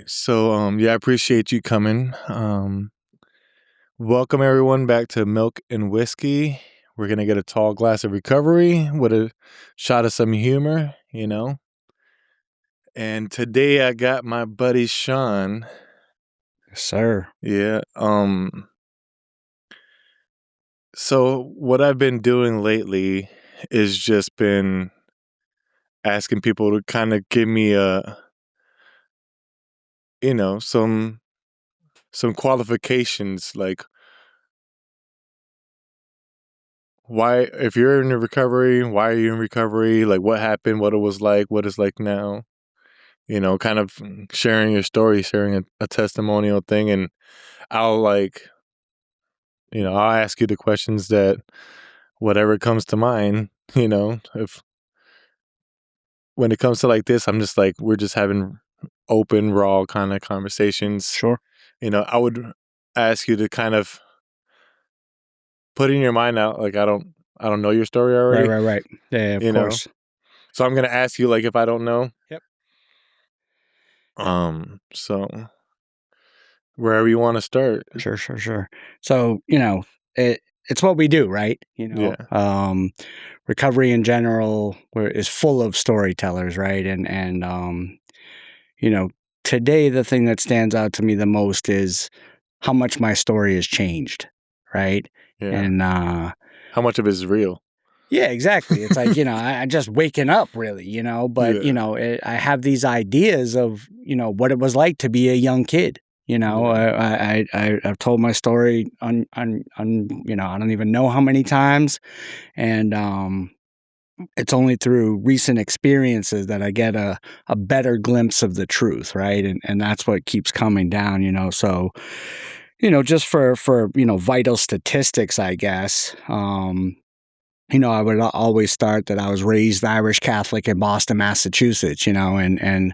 I appreciate you coming. Welcome everyone back to Milk and Whiskey. We're gonna get a tall glass of recovery with a shot of some humor, And today I got my buddy Sean. Yes, sir. Yeah. So what I've been doing lately is just been asking people to kind of give me some qualifications, like why, if you're in recovery, why are you in recovery? Like what happened, what it was like, what it's like now, kind of sharing your story, sharing a testimonial thing. And I'll I'll ask you the questions that whatever comes to mind, if when it comes to like this, I'm just like, we're just having open, raw kind of conversations. Sure. I would ask you to kind of put in your mind out, like, I don't know your story already. Right. Yeah, of course. So I'm gonna ask you like if I don't know. Yep. So wherever you want to start. Sure. So, it's what we do, right? Yeah. Recovery in general is full of storytellers, right? And today the thing that stands out to me the most is how much my story has changed, right? Yeah. And how much of it is real? Yeah, exactly. It's like, I just waking up really, but, Yeah. I have these ideas of, what it was like to be a young kid. Yeah. I've told my story on, I don't even know how many times. And it's only through recent experiences that I get a better glimpse of the truth, right? And that's what keeps coming down, So, just for vital statistics, I guess. I would always start that I was raised Irish Catholic in Boston, Massachusetts, and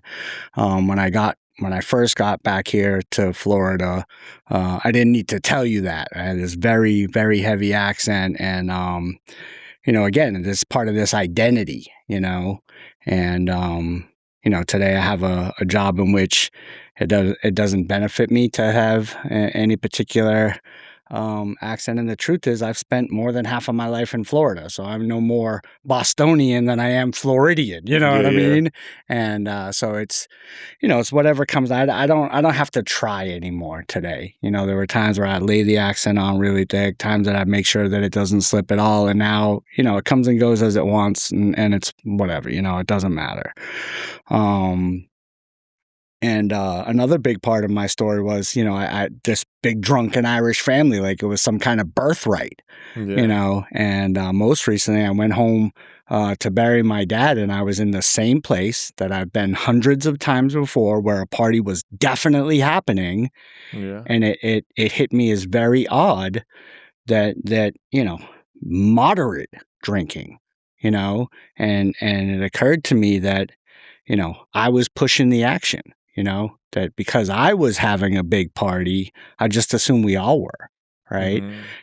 when I first got back here to Florida, I didn't need to tell you that. I had this very, very heavy accent, and again, this is part of this identity, and today I have a job in which it doesn't benefit me to have any particular accent. And the truth is, I've spent more than half of my life in Florida, so I'm no more Bostonian than I am Floridian. You know what I mean? And so it's whatever comes. I don't have to try anymore today. There were times where I lay the accent on really thick, times that I make sure that it doesn't slip at all. And now, it comes and goes as it wants, and it's whatever. It doesn't matter. And another big part of my story was, I this big drunken Irish family, like it was some kind of birthright, Yeah. And most recently, I went home to bury my dad, and I was in the same place that I've been hundreds of times before, where a party was definitely happening, Yeah. and it hit me as very odd that moderate drinking, and it occurred to me that I was pushing the action. That because I was having a big party, I just assumed we all were, right?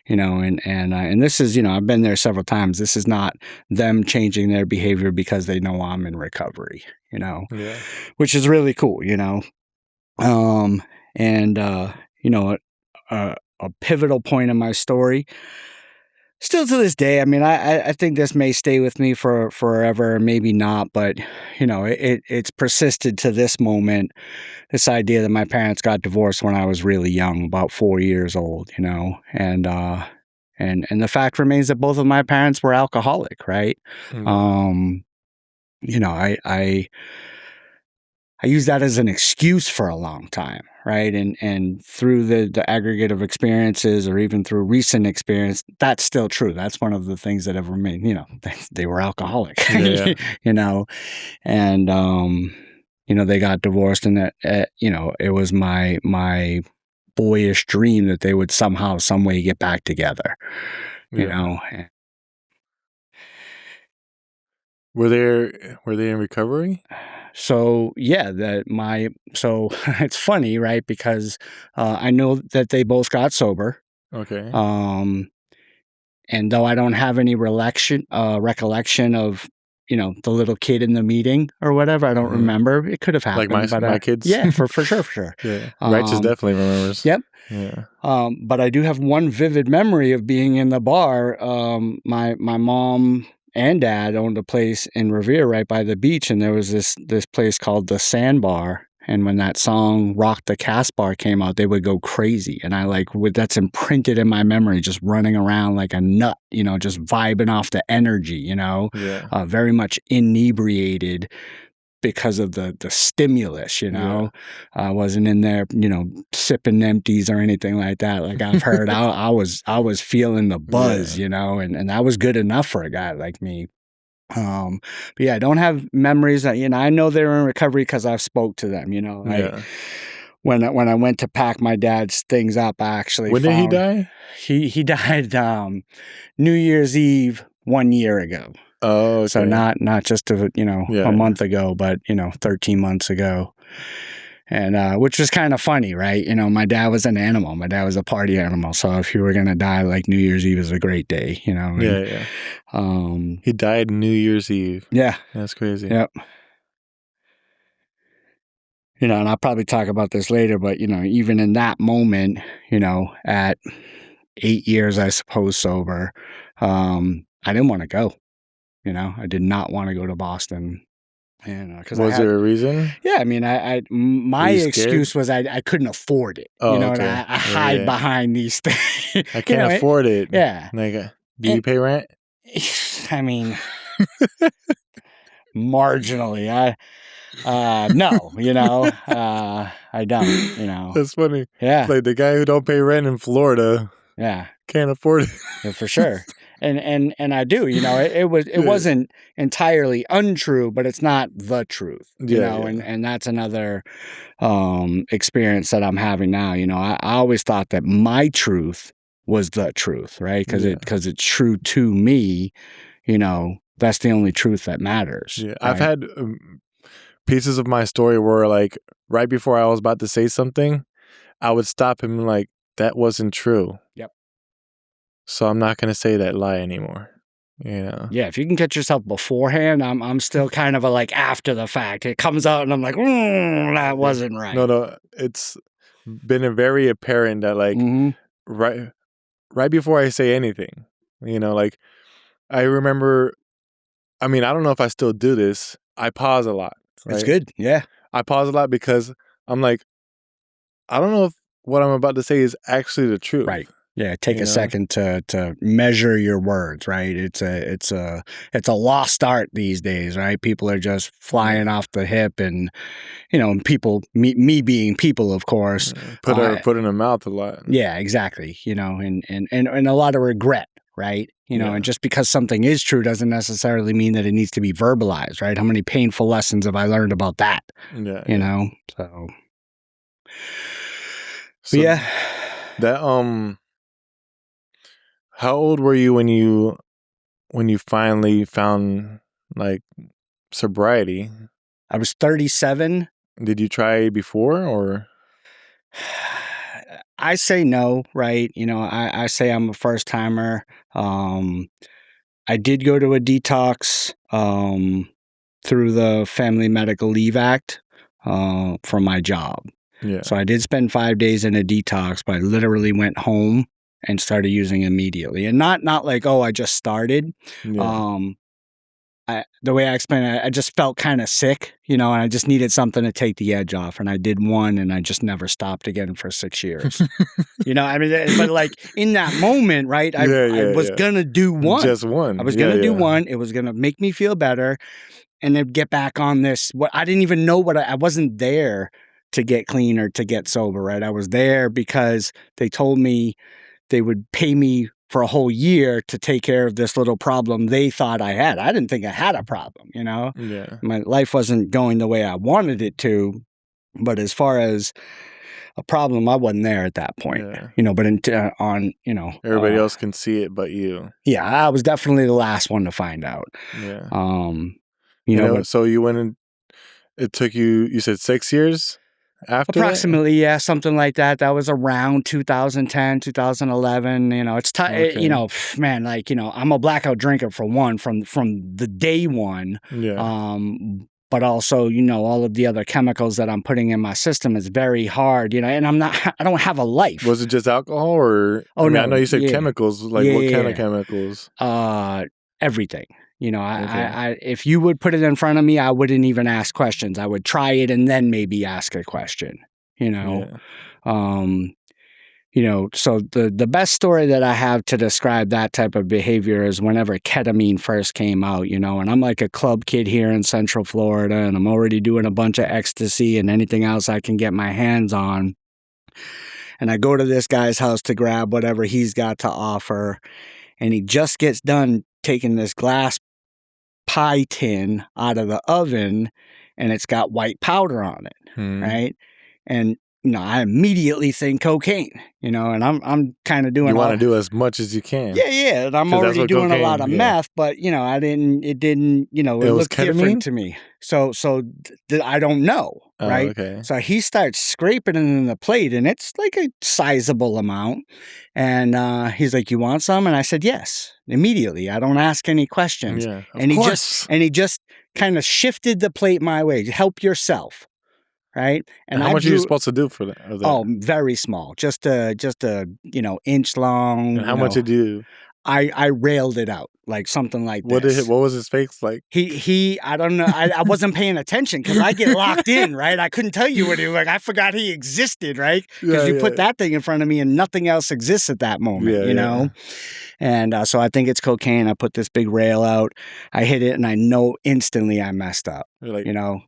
Mm-hmm. And this is, I've been there several times. This is not them changing their behavior because they know I'm in recovery, Yeah. which is really cool, and a pivotal point in my story. Still to this day, I mean, I think this may stay with me for forever, maybe not, but it's persisted to this moment. This idea that my parents got divorced when I was really young, about 4 years old, and the fact remains that both of my parents were alcoholic, right? Yeah. Um, I used that as an excuse for a long time, right? And through the aggregate of experiences, or even through recent experience, that's still true. That's one of the things that have remained. They were alcoholic, Yeah. and they got divorced, and that it was my boyish dream that they would somehow, some way get back together. Yeah. Were they in recovery? So yeah, so it's funny, right? Because I know that they both got sober. Okay. And though I don't have any recollection of the little kid in the meeting or whatever. I don't remember. It could have Like happened, but my kids. yeah, for sure. Yeah, Righteous definitely remembers. Yep. Yeah. But I do have one vivid memory of being in the bar. My mom and dad owned a place in Revere right by the beach, and there was this place called the Sandbar. And when that song "Rock the Casbah" came out, they would go crazy, and that's imprinted in my memory, just running around like a nut, just vibing off the energy, Yeah. very much inebriated because of the stimulus, I wasn't in there, sipping empties or anything like that. Like I've heard, I was feeling the buzz, and that was good enough for a guy like me. But yeah, I don't have memories that, I know they're in recovery because I've spoke to them, Yeah. When I went to pack my dad's things up, I actually When did he found die? he died New Year's Eve 1 year ago. Oh, okay. So not just a month ago, but 13 months ago. And which was kind of funny, right? My dad was an animal. My dad was a party animal. So if you were gonna die, like New Year's Eve is a great day, and, yeah. He died New Year's Eve. Yeah. That's crazy. Yep. And I'll probably talk about this later, but even in that moment, at 8 years, I suppose, sober, I didn't want to go. I did not want to go to Boston. And because Was there a reason? Yeah, I mean, my excuse was I couldn't afford it. Oh, And okay. I hide behind these things. I can't afford it. Yeah. Like, do you pay rent? I mean, marginally. No, I don't. That's funny. Yeah. Like the guy who don't pay rent in Florida. Yeah. Can't afford it. Yeah, for sure. And I do, it wasn't entirely untrue, but it's not the truth, and that's another experience that I'm having now. I always thought that my truth was the truth, right? Because it's true to me, that's the only truth that matters. Yeah, right? I've had pieces of my story where, like, right before I was about to say something, I would stop him like, that wasn't true. Yep. So I'm not going to say that lie anymore. Yeah, if you can catch yourself beforehand, I'm still kind of a like after the fact. It comes out and I'm like, that wasn't right. No, it's been very apparent that like right before I say anything, like I remember, I mean, I don't know if I still do this. I pause a lot. Right? It's good. Yeah. I pause a lot because I'm like, I don't know if what I'm about to say is actually the truth. Right. Yeah, take a second to measure your words, right? It's a lost art these days, right? People are just flying off the hip, and people, me being people, of course, put in their mouth a lot. Yeah, exactly. And a lot of regret, right? And just because something is true doesn't necessarily mean that it needs to be verbalized, right? How many painful lessons have I learned about that? Yeah, So yeah, that how old were you when you finally found like sobriety? I was 37. Did you try before or? I say no, right? I say I'm a first timer. I did go to a detox through the Family Medical Leave Act from my job. Yeah. So I did spend 5 days in a detox, but I literally went home and started using immediately. And not like, oh, I just started. Yeah. The way I explain it, I just felt kind of sick, and I just needed something to take the edge off. And I did one, and I just never stopped again for 6 years. I mean, but like in that moment, right? I was gonna do one, just one. I was gonna do one. It was gonna make me feel better, and then get back on this. What I didn't even know what I wasn't there to get clean or to get sober, right? I was there because they told me they would pay me for a whole year to take care of this little problem they thought I had. I didn't think I had a problem, Yeah. My life wasn't going the way I wanted it to, but as far as a problem, I wasn't there at that point, but everybody else can see it but you. Yeah, I was definitely the last one to find out. Yeah. So you went and it took you said 6 years? after that? Approximately, yeah, something like that. That was around 2010, 2011. It's Okay. man, like, I'm a blackout drinker for one from the day one. Yeah. But also, all of the other chemicals that I'm putting in my system is very hard, and I don't have a life. Was it just alcohol or Oh I mean, I know no, you said yeah. chemicals, like Yeah, what yeah, kind of yeah. chemicals? Everything. Okay. If you would put it in front of me, I wouldn't even ask questions. I would try it and then maybe ask a question, you know. Yeah. Um, so the best story that I have to describe that type of behavior is whenever ketamine first came out, and I'm like a club kid here in Central Florida, and I'm already doing a bunch of ecstasy and anything else I can get my hands on. And I go to this guy's house to grab whatever he's got to offer, and he just gets done taking this glass pie tin out of the oven, and it's got white powder on it, Hmm. right? And I immediately think cocaine, and I'm kind of You doing want to all. do as much as you can Yeah, yeah, and I'm because that's already what doing a lot cocaine. of Yeah. meth, but it didn't, It it was looked different ketamine. to me. I don't know, Oh, right? okay. So he starts scraping it in the plate, and it's like a sizable amount. And he's like, "You want some?" And I said, "Yes," immediately. I don't ask any questions. Yeah, of And course. he just kind of shifted the plate my way. Help yourself, right? And And how I much are you drew. supposed to do for that? Of that? Oh, very small, just a inch long. And how much did you? I railed it out like something like What did? this. What was his face like? I don't know. I wasn't paying attention because I get locked in, right? I couldn't tell you what he like. I forgot he existed, right? Because Yeah, you put yeah, that thing in front of me and nothing else exists at that moment, yeah, yeah. And so I think it's cocaine. I put this big rail out. I hit it, and I know instantly I messed up, You're like, you know,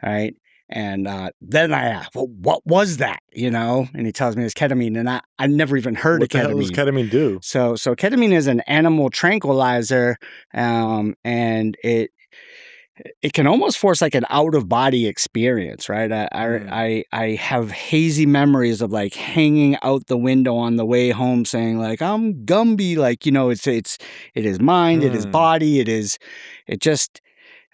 right? And then I asked, well, what was that? And he tells me it's ketamine, and I never even heard of what the hell does ketamine. ketamine do? So ketamine is an animal tranquilizer, and it can almost force like an out of body experience, right? Mm, I have hazy memories of like hanging out the window on the way home, saying like I'm Gumby, like it is mind, it is mm. body, it just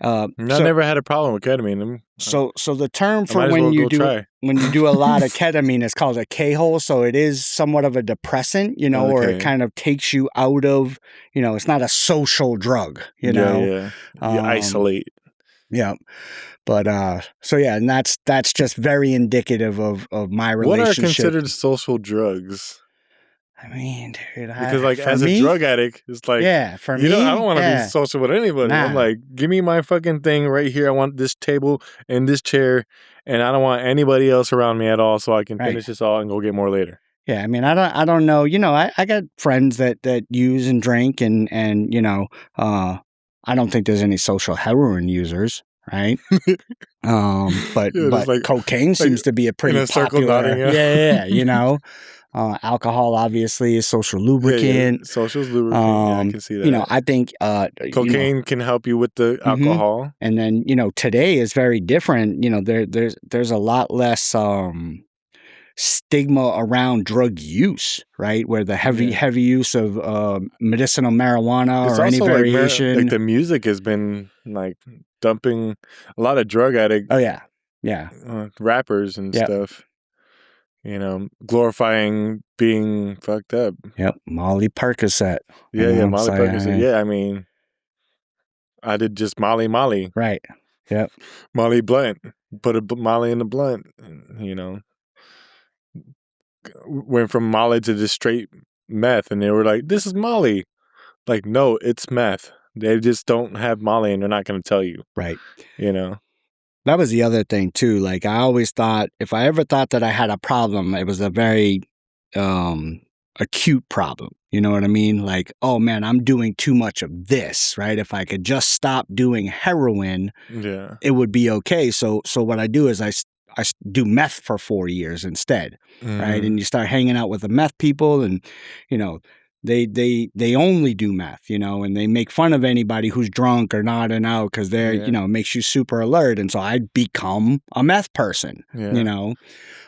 I never had a problem with ketamine. so the term I for might as well go try. when you do a lot of ketamine is called a K-hole. So it is somewhat of a depressant, or it Okay. kind of takes you out of, it's not a social drug, Yeah, yeah. You Um, isolate. yeah. But so yeah, and that's just very indicative of my What are relationship. considered social drugs? I mean, dude, Because like for as a me, drug addict, it's like yeah, for I don't me, want to be yeah, social with anybody. I'm nah, like, give me my fucking thing right here. I want this table and this chair, and I don't want anybody else around me at all, so I can right. finish this all and go get more later. Yeah, I mean, I don't know. I got friends that use and drink, and I don't think there's any social heroin users, right? Yeah, just But cocaine like seems to be a in pretty a circle nodding. popular. Yeah, Yeah, alcohol obviously is social yeah, yeah. lubricant. Social's lubricant. Yeah, I can see that. I think Cocaine can help you with the hmm alcohol. and then today is very different. There's a lot less stigma around drug use, right? Where the Yeah. heavy use of medicinal marijuana It's or any also like like variation. the music has been like dumping a lot of drug addict Oh yeah, yeah, rappers and yep, stuff. Glorifying being fucked up. yep. Molly Percocet, Yeah, yeah, Molly So Percocet. Yeah, I mean, I did just Molly, right, yep, Molly blunt. Put a Molly in the blunt. Went from Molly to just straight meth, and they were like, "This is Molly." Like, no, it's meth. They just don't have Molly, and they're not going to tell you. right. You know. That was the other thing too. Like I always thought, if I ever thought that I had a problem, it was a very um, acute problem. You know what I mean? Like, oh man, I'm doing too much of this, right? If I could just stop doing heroin, Yeah. it would be okay. So what I do is do meth for 4 years instead, right? Mm, And you start hanging out with the meth people, and you know they only do meth, and they make fun of anybody who's drunk or nodding out because they're yeah. it makes you super alert, and so I become a meth person, Yeah.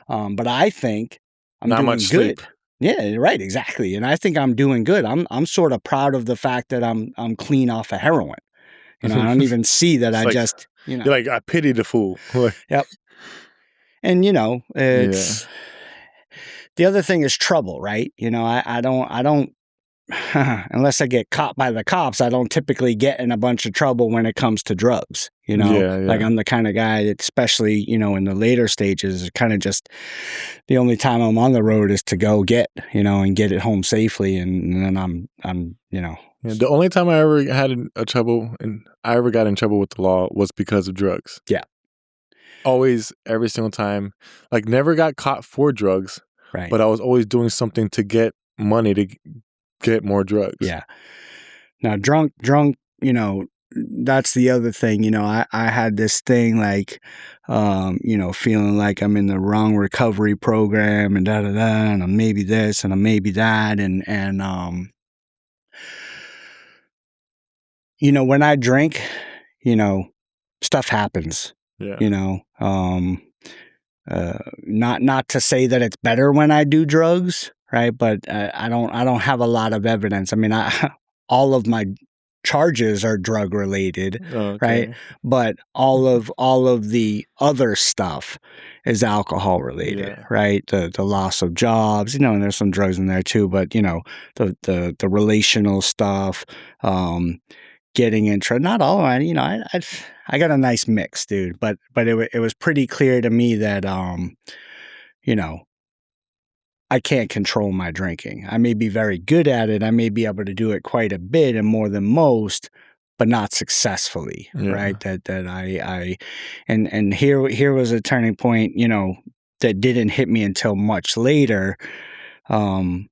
but I think I'm Not much doing sleep. good. Yeah, right, exactly. And I think I'm doing good. I'm sort of proud of the fact that I'm clean off of heroin. I don't even see that It's I like just. you're like I pity the fool. Like Yep. And, Yeah. it's the other thing is trouble, right? I don't unless I get caught by the cops, I don't typically get in a bunch of trouble when it comes to drugs. Yeah, Like yeah. I'm the kind of guy that, especially, in the later stages, is kind of just the only time I'm on the road is to go get, and get it home safely. And then I'm. Yeah, the only time I ever had a trouble and I ever got in trouble with the law was because of drugs. Yeah, Always, every single time. Like, never got caught for drugs, right. but I was always doing something to get money to get more drugs. Yeah. Now, drunk, that's the other thing. I had this thing like, feeling like I'm in the wrong recovery program and da da da, and I'm maybe this and I'm maybe that, and when I drink, you know, stuff happens. Yeah. You know, not to say that it's better when I do drugs, right? But I don't have a lot of evidence. I mean, all of my charges are drug related, right? Okay. But all of the other stuff is alcohol related, Yeah. right? The loss of jobs, and there's some drugs in there too, but the relational stuff, getting into not all of it, I got a nice mix, dude. But it was pretty clear to me that you know, I can't control my drinking. I may be very good at it. I may be able to do it quite a bit and more than most, but not successfully, Yeah. right? That I and here was a turning point, that didn't hit me until much later. Um,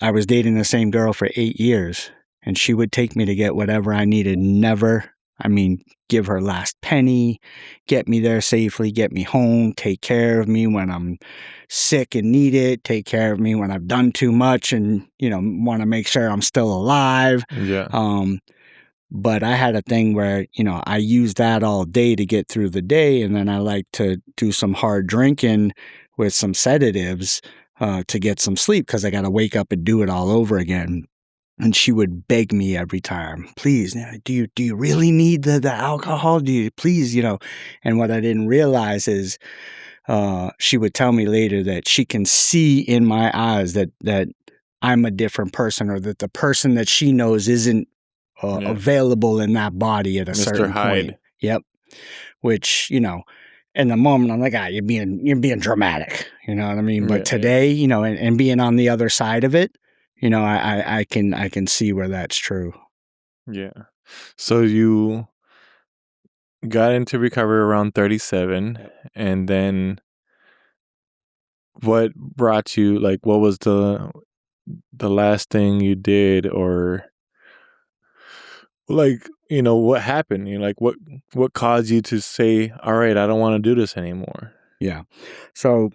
I was dating the same girl for 8 years, and she would take me to get whatever I needed. Never, I mean, give her last penny, get me there safely, get me home, take care of me when I'm sick and need it, take care of me when I've done too much and, want to make sure I'm still alive. Yeah. Um, but I had a thing where, I used that all day to get through the day. And then I like to do some hard drinking with some sedatives to get some sleep because I got to wake up and do it all over again. And she would beg me every time, please, do you really need the alcohol? Do you please, And what I didn't realize is she would tell me later that she can see in my eyes that I'm a different person or that the person that she knows isn't Yeah. available in that body at a Mr. certain point. Hyde. Yep. Which, in the moment I'm like, you're being dramatic. You know what I mean? But Yeah, yeah. today, and being on the other side of it, I can see where that's true. Yeah. So you got into recovery around 37, Yep. and then what brought you, like, what was the last thing you did, or like, what happened? Like, what caused you to say, all right, I don't want to do this anymore? Yeah. So,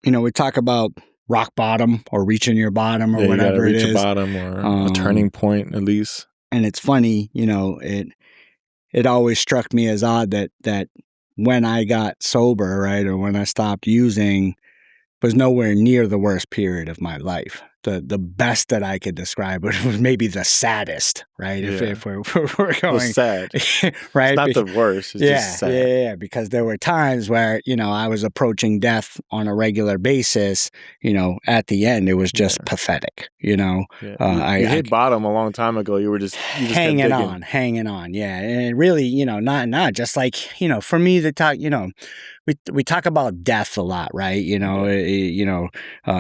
we talk about rock bottom or reaching your bottom or Yeah, you got to whatever it reach a is. bottom or a turning point at least. And it's funny, it always struck me as odd that when I got sober, right, or when I stopped using, was nowhere near the worst period of my life. The best that I could describe it was maybe the saddest, right? If Yeah. if we're, if we're Well, going sad. It's right, not the worst. It's just yeah, yeah, sad. yeah, because there were times where I was approaching death on a regular basis. At the end, it was just Yeah. pathetic. Yeah. You I hit bottom a long time ago. You just kept hanging on, yeah, and really, not just like for me to talk, we talk about death a lot, right? Yeah.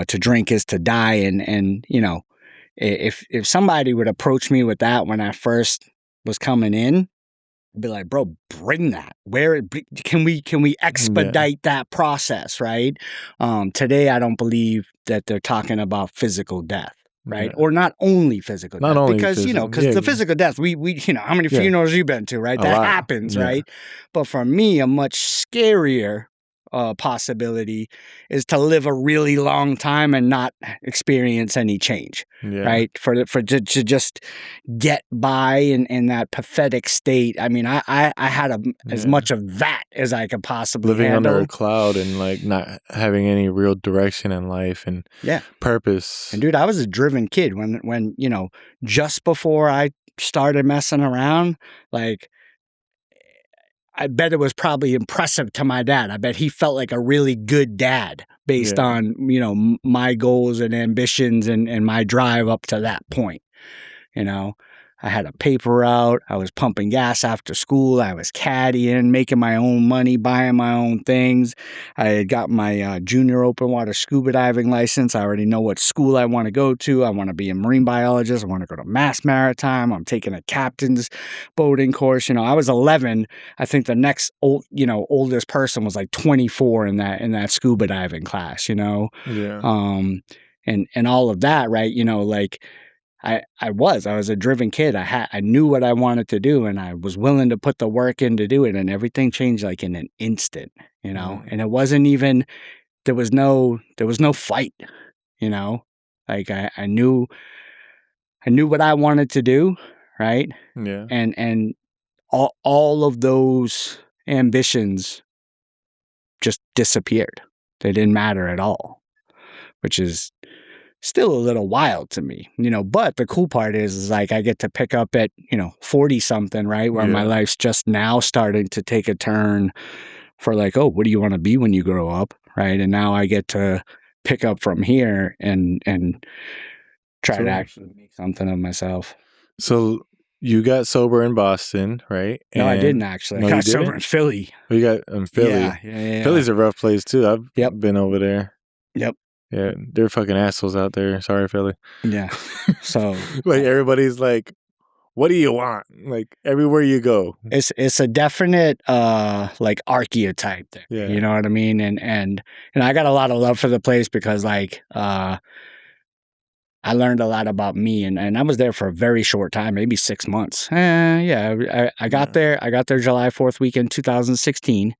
To drink is to die, and if somebody would approach me with that when I first was coming in, I'd be like, bro, bring that. Where can we Yeah. expedite that process, right? Today, I don't believe that they're talking about physical death. Right. Yeah. Or not only physical Not death, only because, physical. because Yeah. the physical death, we, how many Yeah. funerals you been to, right? A That lot. happens, Yeah. right? But for me, a much scarier possibility is to live a really long time and not experience any change, Yeah. right? To just get by in that pathetic state. I mean, I had as Yeah. much of that as I could possibly Living under a handle. cloud and like not having any real direction in life and Yeah. purpose. And dude, I was a driven kid when just before I started messing around, like I bet it was probably impressive to my dad. I bet he felt like a really good dad based Yeah. on, my goals and ambitions and my drive up to that point. You know, I had a paper route. I was pumping gas after school. I was caddying, making my own money, buying my own things. I had got my junior open water scuba diving license. I already know what school I want to go to. I want to be a marine biologist. I want to go to Mass Maritime. I'm taking a captain's boating course. I was 11. I think the next oldest person was like 24 in that scuba diving class. Yeah. And all of that, right? Like. I was a driven kid. I knew what I wanted to do, and I was willing to put the work in to do it, and everything changed like in an instant, and it wasn't even, there was no fight, like I knew what I wanted to do, right? Yeah. And all of those ambitions just disappeared. They didn't matter at all, which is still a little wild to me, but the cool part is like I get to pick up at, 40 something, right? Where my Yeah. life's just now starting to take a turn for like, oh, what do you want to be when you grow up? Right. And now I get to pick up from here and try to So actually make something of myself. so you got sober in Boston, right? No, I didn't And actually. no, I you got sober didn't? in Philly. Oh, you got in Philly. Yeah. Philly's a rough place too. Yep. I've been over there. Yep. Yeah, they're fucking assholes out there. Sorry, Philly. Yeah. So like everybody's like, "What do you want?" Like everywhere you go. it's a definite like archetype there. Yeah. You know what I mean? And I got a lot of love for the place because like I learned a lot about me, and I was there for a very short time, maybe 6 months. I got there. I got there July 4th weekend, 2016,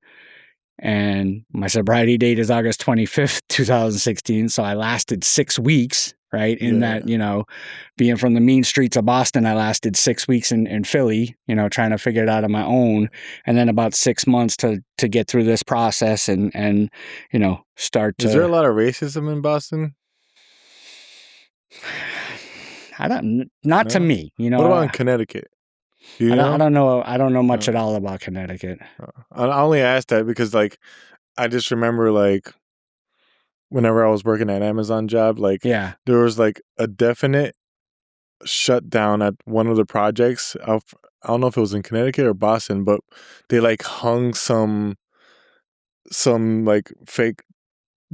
and my sobriety date is August 25th, 2016. So I lasted 6 weeks, right? In Yeah. that, being from the mean streets of Boston, I lasted 6 weeks in Philly, trying to figure it out on my own, and then about 6 months to get through this process and start to. Is there a lot of racism in Boston? Not to No. me, What about in Connecticut? Do you I know? don't know. I don't know much No. at all about Connecticut. I only asked that because like I just remember like whenever I was working at Amazon job, like Yeah. there was like a definite shutdown at one of the projects. I don't know if it was in Connecticut or Boston, but they like hung some like fake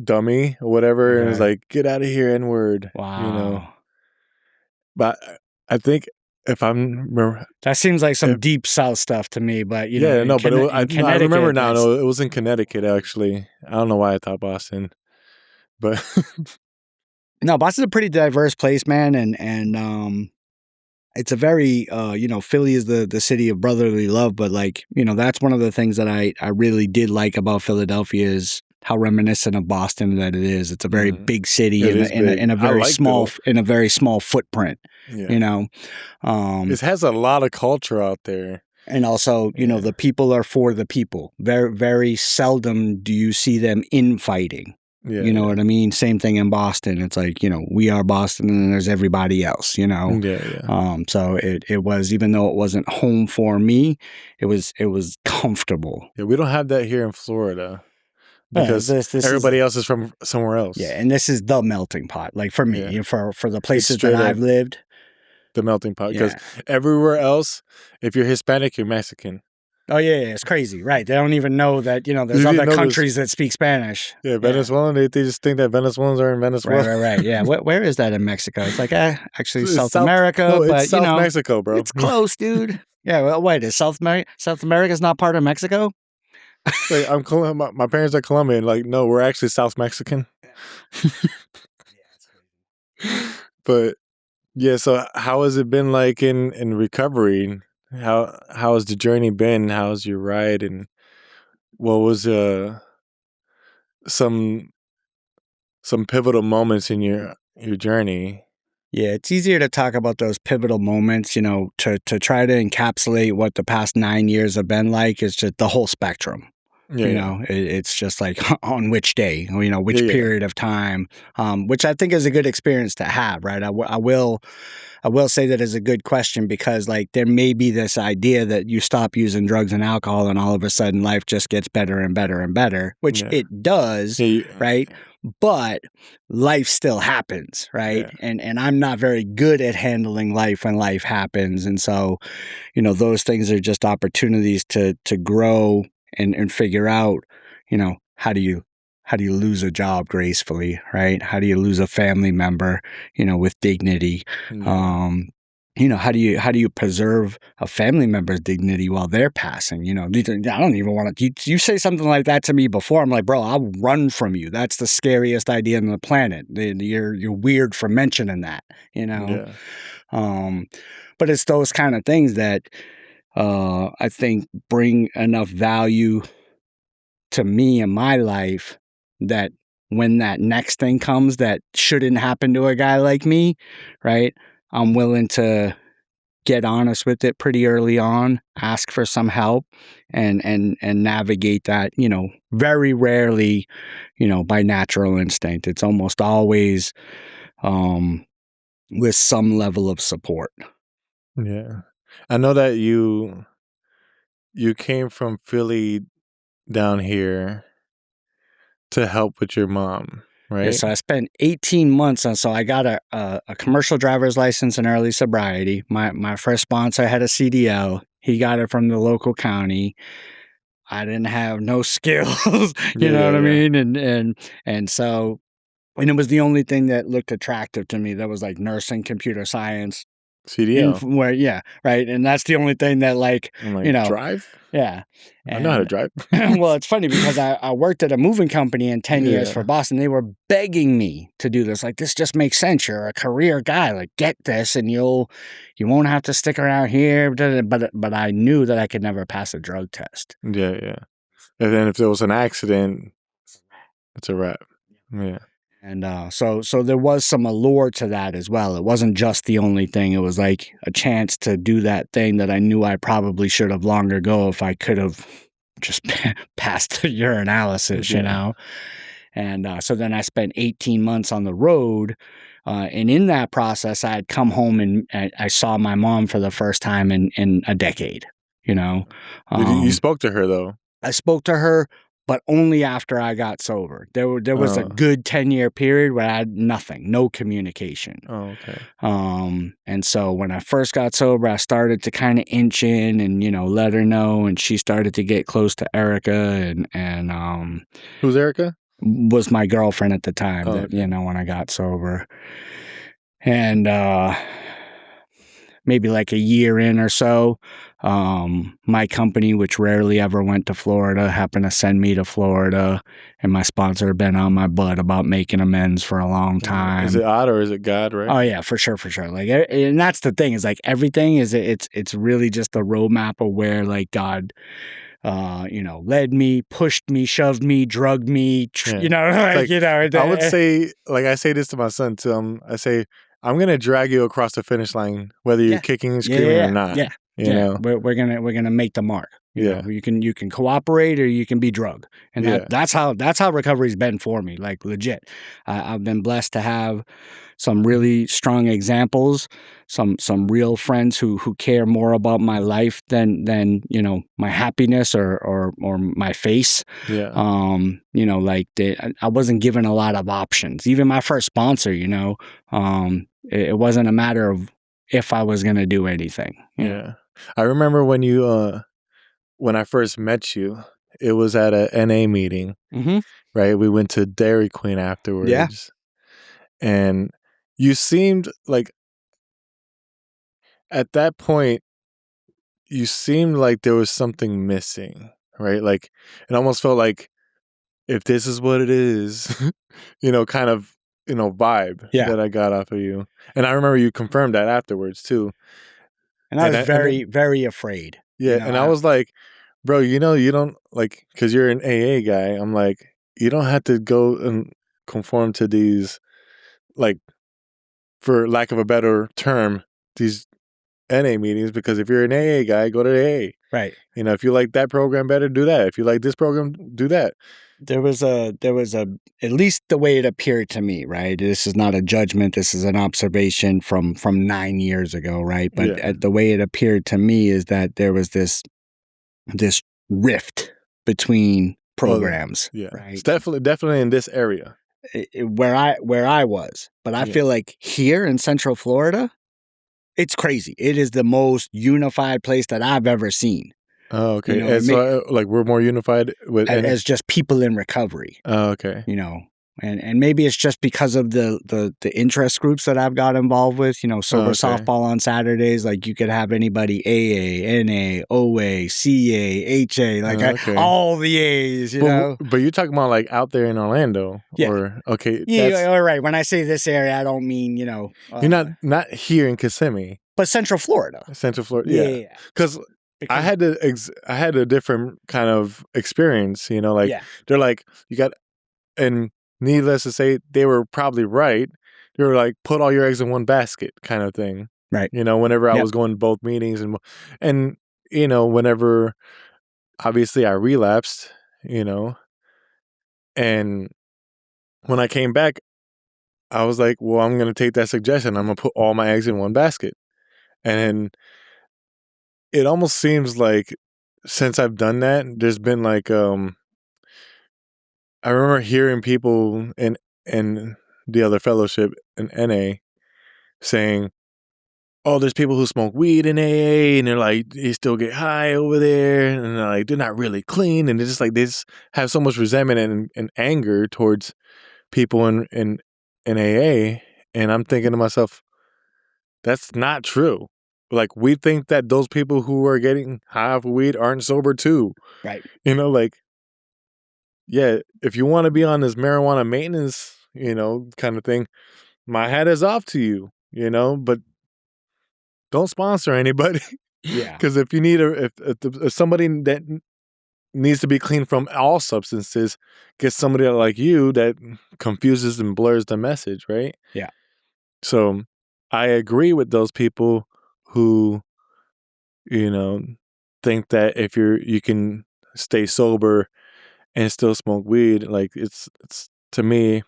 dummy or whatever, and it was Okay. like, "Get out of here, N-word." Wow. But I think if I'm remember, That seems like some if, deep South stuff to me, but yeah, no, but it was, In no, I remember Connecticut, now. that's No, it was in Connecticut actually. I don't know why I thought Boston, but no. Boston's a pretty diverse place, man, and it's a very Philly is the city of brotherly love, but like that's one of the things that I really did like about Philadelphia is how reminiscent of Boston that it is. It's a very big city it is big. in a I very like small footprint. Yeah. It has a lot of culture out there. And also, Yeah. the people are for the people. Very, very seldom do you see them infighting. Yeah, You know what I mean? Same thing in Boston. It's like, we are Boston and then there's everybody else, Yeah. So it was, even though it wasn't home for me, it was comfortable. Yeah, we don't have that here in Florida because This everybody is, else is from somewhere else. yeah, and this is the melting pot. Like for me, Yeah. for the It's places that straight I've up lived. the melting pot because Yeah. everywhere else, if you're Hispanic, you're Mexican. Oh yeah, it's crazy, right? They don't even know that there's You didn't other know countries that speak Spanish. Yeah, Venezuelan. They just think that Venezuelans are in Venezuela. Right. Yeah, where is that in Mexico? It's like actually It's South America, No, but it's South Mexico, bro. it's close, dude. Yeah, well, wait, is South America's not part of Mexico? Like I'm my parents are Colombian. Like, no, we're actually South Mexican. But yeah, so how has it been like in recovery? How has the journey been? How's your ride? And what was some pivotal moments in your journey? Yeah, it's easier to talk about those pivotal moments, to try to encapsulate what the past 9 years have been like is just the whole spectrum. Yeah, It's just like on which day, which Yeah. period of time, which I think is a good experience to have, right? I will I will say that is a good question because like there may be this idea that you stop using drugs and alcohol and all of a sudden life just gets better and better and better, which Yeah. it does, Yeah. right? But life still happens, right? Yeah. And I'm not very good at handling life when life happens. And so, those things are just opportunities to grow and figure out, how do you lose a job gracefully, right? How do you lose a family member, with dignity? Yeah. How do you preserve a family member's dignity while they're passing? I don't even want to. You say something like that to me before, I'm like, bro, I'll run from you. That's the scariest idea on the planet. You're weird for mentioning that, you know. Yeah. Um, but it's those kind of things that I think bring enough value to me in my life that when that next thing comes that shouldn't happen to a guy like me, right? I'm willing to get honest with it pretty early on, ask for some help and navigate that, very rarely, by natural instinct. It's almost always um with some level of support. Yeah. I know that you came from Philly down here to help with your mom, Yeah, right? so I spent 18 months on. So I got a commercial driver's license in early sobriety. My first sponsor had a CDL. He got it from the local county. I didn't have no skills, you Yeah, know yeah, what I yeah. mean? And so it was the only thing that looked attractive to me that was like nursing, computer science, CDL. where yeah, right. And that's the only thing that like, I'm like, you know, drive? yeah. I know how to And drive. well, it's funny because I worked at a moving company in 10 years for Yeah. Boston. They were begging me to do this. Like, this just makes sense. You're a career guy. Like, get this and you won't have to stick around here. But I knew that I could never pass a drug test. Yeah, yeah. And then if there was an accident, it's a wrap. Yeah. And so there was some allure to that as well. It wasn't just the only thing. It was like a chance to do that thing that I knew I probably should have long ago if I could have just passed the urinalysis, you Yeah. know? And so then I spent 18 months on the road. And in that process, I had come home and I saw my mom for the first time in a decade, you know? You Um, spoke to her though? I spoke to her, but only after I got sober. There was a Oh. good 10-year period where I had nothing, no communication. Oh, okay. And so when I first got sober, I started to kind of inch in and, let her know. And she started to get close to Erica and Who's Erica? was my girlfriend at the time Oh, that, okay. when I got sober. And maybe like a year in or so, my company, which rarely ever went to Florida, happened to send me to Florida. And my sponsor had been on my butt about making amends for a long Yeah. Is time. it odd or is it God, right? Oh yeah, for sure, for sure. Like, and that's the thing is like everything is it's really just a roadmap of where like God, led me, pushed me, shoved me, drugged me, Yeah. It's like like I would say, like I say this to my son too. I say I'm gonna drag you across the finish line, whether you're yeah, kicking and yeah, screaming or yeah, not. yeah, You yeah. know? We're gonna make the mark. Yeah. You can cooperate or you can be drugged, and Yeah. that's how recovery's been for me. Like legit, I've been blessed to have some really strong examples, some real friends who care more about my life than my happiness or my face. Yeah. Like I wasn't given a lot of options. Even my first sponsor, it wasn't a matter of if I was gonna do anything. Yeah. I remember when I first met you, it was at a NA meeting, Mm-hmm. right? We went to Dairy Queen Yeah. afterwards, and you seemed like at that point you seemed like there was something missing, right? Like it almost felt like if this is what it is, kind of, vibe Yeah. that I got off of you. And I remember you confirmed that afterwards too. And I And was and then very, very afraid. yeah, and I was like, bro, you don't like because you're an AA guy. I'm like, you don't have to go and conform to these, like, for lack of a better term, these NA meetings, because if you're an AA guy, go to AA. Right. You know, if you like that program better, do that. If you like this program, do that. There was at least the way it appeared to me, right? This is not a judgment. This is an observation from 9 years ago, right? But Yeah. the way it appeared to me is that there was this rift between Oh, programs, yeah. It's right? definitely in this area. Where I was, but I Yeah. feel like here in Central Florida, it's crazy. It is the most unified place that I've ever seen. Oh, You okay. know, And so, like, we're more unified with NA. as just people in recovery. Oh, okay. You know, and maybe it's just because of the interest groups that I've got involved with. You know, Oh, sober okay. softball on Saturdays. Like you could have anybody AA, NA, OA, CA, HA, like Oh, okay. all the A's. You know. But you're talking about like out there in Orlando, Yeah. or okay, Yeah, all right. When I say this area, I don't mean you're not here in Kissimmee, but Central Florida. Central Florida. Yeah, Yeah, because I because had a different kind of experience. You know, like yeah, they're like you got, and needless to say, they were probably right. They were like, put all your eggs in one basket, kind of thing. right. You know, whenever I Yep. was going to both meetings, and you know, whenever obviously I relapsed, you know, and when I came back, I was like, well, I'm gonna take that suggestion. I'm gonna put all my eggs in one basket. And it almost seems like since I've done that, there's been like I remember hearing people in the other fellowship in NA saying, "Oh, there's people who smoke weed in AA, and they're like they still get high over there, and they're like they're not really clean, and they're just like they just have so much resentment and anger towards people in AA." And I'm thinking to myself, that's not true. Like, we think that those people who are getting high off of weed aren't sober too. Right. You know, like, yeah, if you want to be on this marijuana maintenance, you know, kind of thing, my hat is off to you, you know, but don't sponsor anybody. Yeah. Because if you need if somebody that needs to be clean from all substances, get somebody like you that confuses and blurs the message, right? Yeah. So I agree with those people who, you know, think that if you can stay sober and still smoke weed, like it's to me,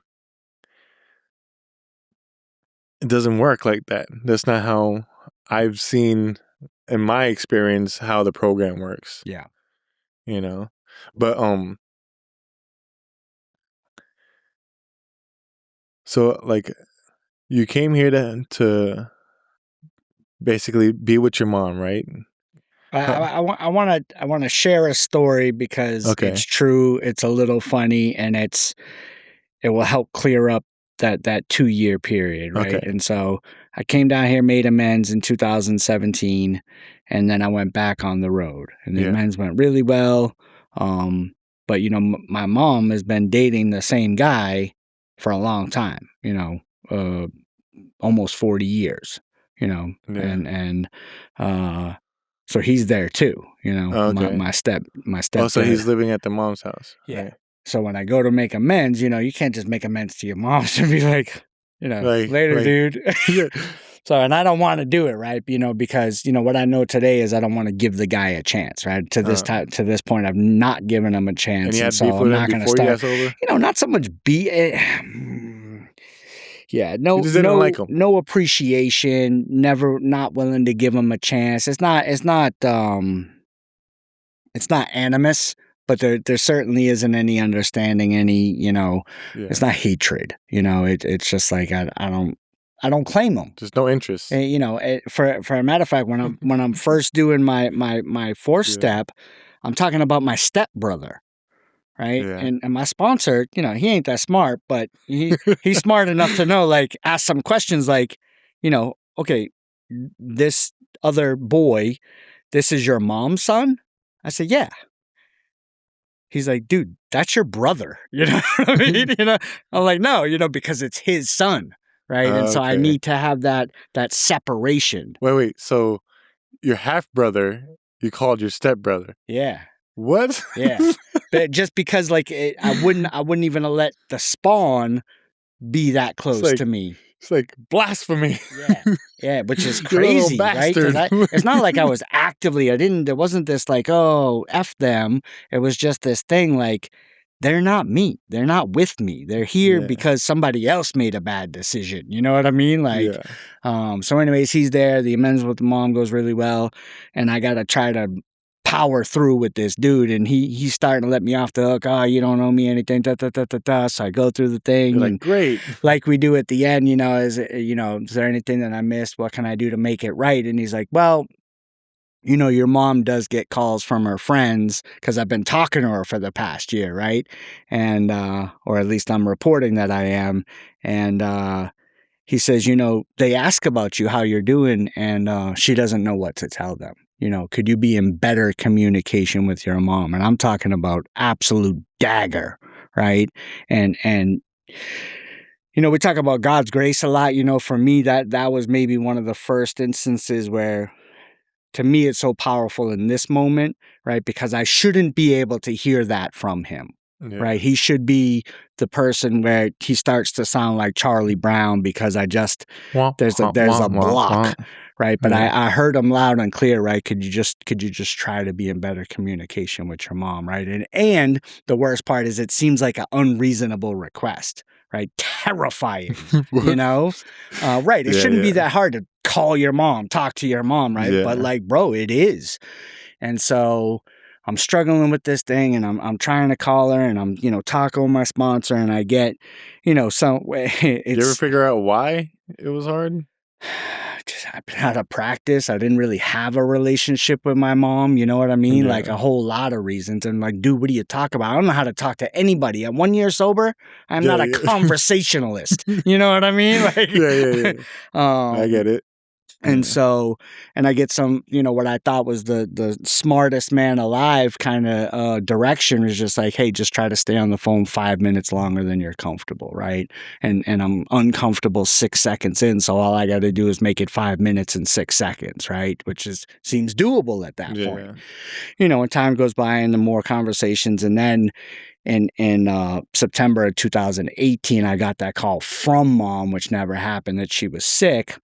it doesn't work like that. That's not how I've seen in my experience how the program works, Yeah. you know. But so like you came here to basically be with your mom, right? Huh. I want to share a story because it's Okay. true. It's a little funny, and it will help clear up that 2 year period, right? Okay. And so I came down here, made amends in 2017, and then I went back on the road, and the Yeah. amends went really well. But my mom has been dating the same guy for a long time. Uh, almost 40 years. Yeah. And so he's there too. Okay. My Oh, so stepdad. he's living at the mom's house, Yeah. right? So when I go to make amends, you can't just make amends to your mom and be like, later, Like dude. yeah. So, and I don't want to do it, right? Because what I know today is I don't want to give the guy a chance, right? To this Uh, time, to this point, I've not given him a and chance, you and had beef so I'm with him not going to before you start. got sober? Not so much be. Yeah, You no, just didn't no, like him. no appreciation. Never, not willing to give him a chance. It's not animus, but there certainly isn't any understanding, it's Yeah. not hatred. It's just like I don't claim them. Just no interest. For a matter of fact, when I'm first doing my fourth Yeah. step, I'm talking about my stepbrother, right? Yeah. And my sponsor, he ain't that smart, but he's smart enough to know, like, ask some questions like, okay, this other boy, this is your mom's son? I said, yeah. He's like, dude, that's your brother. You know what I mean? I'm like, no, because it's his son, right? And so I Okay. need to have that separation. Wait. So your half brother, you called your stepbrother. Yeah, What? yeah. But just because, like, I wouldn't even let the spawn be that It's close like to me. It's like blasphemy. Yeah. Yeah, which is You little crazy, right? Because bastard. it's not like I was actively, there wasn't this like, oh, F them. It was just this thing like, they're not me. They're not with me. They're here Yeah. because somebody else made a bad decision. You know what I mean? Like, Yeah. so anyways, he's there. The amends with the mom goes really well. And I got to try to power through with this dude. And he's starting to let me off the hook. Oh, you don't owe me anything. Da, da, da, da, da. So I go through the You're thing like, and great. like we do at the end, is there anything that I missed? What can I do to make it right? And he's like, well, your mom does get calls from her friends because I've been talking to her for the past year, right? And, or at least I'm reporting that I am. And, he says, they ask about you, how you're doing, and she doesn't know what to tell them. Could you be in better communication with your mom? And I'm talking about absolute dagger, right? And we talk about God's grace a lot. For me, that was maybe one of the first instances where, to me, it's so powerful in this moment, right? Because I shouldn't be able to hear that from him, Yeah. right? He should be the person where he starts to sound like Charlie Brown because Wah, there's a wah, wah, wah, wah. block, right? But Yeah. I heard him loud and clear, right? Could you just try to be in better communication with your mom, right? And the worst part is it seems like an unreasonable request, right? Terrifying, right? It Yeah. shouldn't be Yeah. that hard to call your mom, talk to your mom, right? But Yeah. like, bro, it is. And so I'm struggling with this thing and I'm trying to call her and I'm, talking with my sponsor and I get, some way You ever it's figure out why it was hard? just I've been out of practice. I didn't really have a relationship with my mom. You know what I mean? Like a Yeah. whole lot of reasons. And like, dude, what do you talk about? I don't know how to talk to anybody. I'm 1 year sober. I'm Yeah. not a Yeah. conversationalist. You know what I mean? Like, Yeah. Yeah. Yeah. I get it. and Yeah. so, and I get some, what I thought was the smartest man alive kind of direction was just like, hey, just try to stay on the phone 5 minutes longer than you're comfortable, right? And I'm uncomfortable 6 seconds in, so all I got to do is make it 5 minutes and 6 seconds, right? Which seems doable at that point. Yeah. And time goes by and the more conversations, and then in September of 2018, I got that call from mom, which never happened, that she was sick.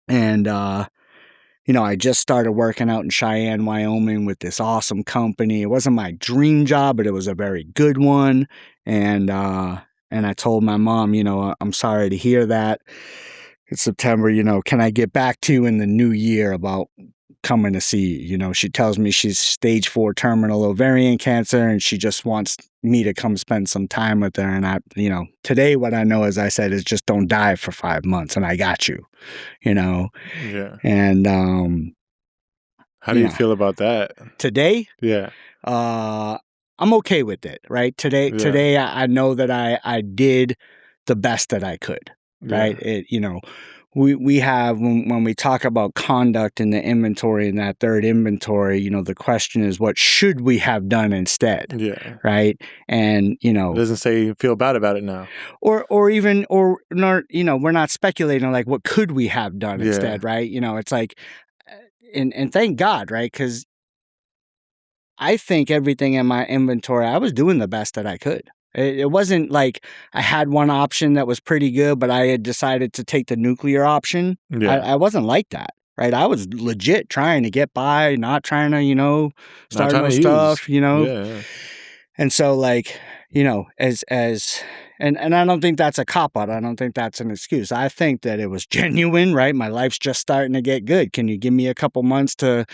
And, I just started working out in Cheyenne, Wyoming with this awesome company. It wasn't my dream job, but it was a very good one. And I told my mom, I'm sorry to hear that. It's September, can I get back to you in the new year about coming to see you? She tells me she's stage 4 terminal ovarian cancer and she just wants me to come spend some time with her. And today what I know, as I said, is just don't die for 5 months and I got you. Yeah. And How do you feel about that? today, Yeah. I'm okay with it, right? Today, Yeah. I know that I did the best that I could, right? Yeah. We have when we talk about conduct in the inventory, in that third inventory, the question is, what should we have done instead, Yeah. right? And It doesn't say feel bad about it now. or even or not, we're not speculating like what could we have done Yeah. instead, right? It's like, and thank God, right? Because I think everything in my inventory, I was doing the best that I could. It wasn't like I had one option that was pretty good, but I had decided to take the nuclear option. Yeah. I wasn't like that, right? I was legit trying to get by, not trying to, Not start trying no to use. stuff, Yeah. And so like, as and I don't think that's a cop out. I don't think that's an excuse. I think that it was genuine, right? My life's just starting to get good. Can you give me a couple months to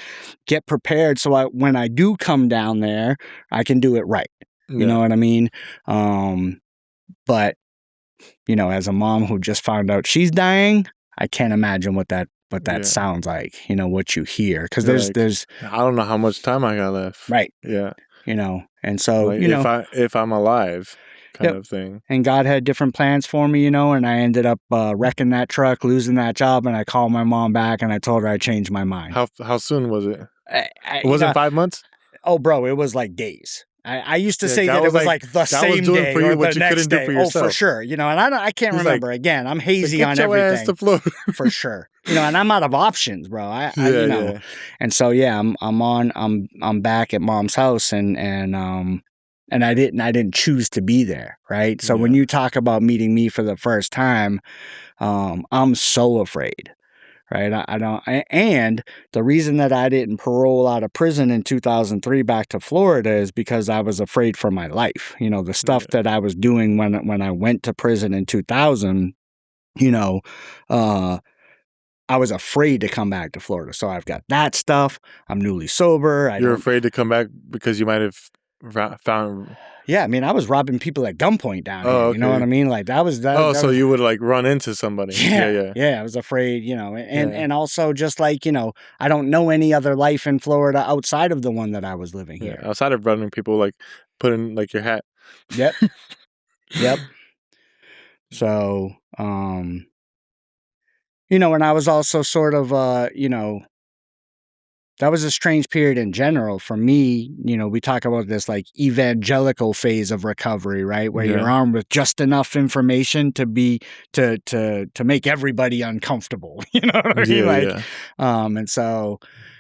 get prepared so when I do come down there, I can do it right. You know Yeah. what I mean? But as a mom who just found out she's dying, I can't imagine what that Yeah. sounds like. What you hear, because You're there's like, I don't know how much time I got left. right. Yeah. And so Like if I'm alive, kind yep. of thing. And God had different plans for me, and I ended up wrecking that truck, losing that job, and I called my mom back and I told her I changed my mind. How soon was it? It wasn't 5 months? Oh, bro, it was like days. I used to Yeah, say God that it was was like, like the God was same doing day for you or what the you couldn't next do day. for Oh, for yourself. sure. And I can't He's like, remember. Again, I'm hazy get on your ass everything. to float. For sure. And I'm out of options, bro. Yeah. And so yeah, I'm back at mom's house and and I didn't choose to be there, right? So when Yeah. you talk about meeting me for the first time, I'm so afraid, right? I don't, and the reason that I didn't parole out of prison in 2003 back to Florida is because I was afraid for my life. You know, the stuff Yeah. that I was doing when I went to prison in 2000, you know, uh, I was afraid to come back to Florida. So I've got that stuff. I'm newly sober. I You're don't, afraid to come back because you might have found. yeah, I mean, I was robbing people at gunpoint down here. Oh, You know what okay. I mean? Like that was Oh, that so was you would like run into somebody. Yeah, yeah, yeah, yeah, I was afraid, you know, yeah, and also just like, you know, I don't know any other life in Florida outside of the one that I was living yeah. here. Outside of running, people like put in like your hat. Yep, yep. So, you know, and I was also sort of, you know, that was a strange period in general for me. You know, we talk about this like evangelical phase of recovery, right? Where you're Yeah, armed with just enough information to be to make everybody uncomfortable. You know what I mean? yeah, Like, yeah, and so,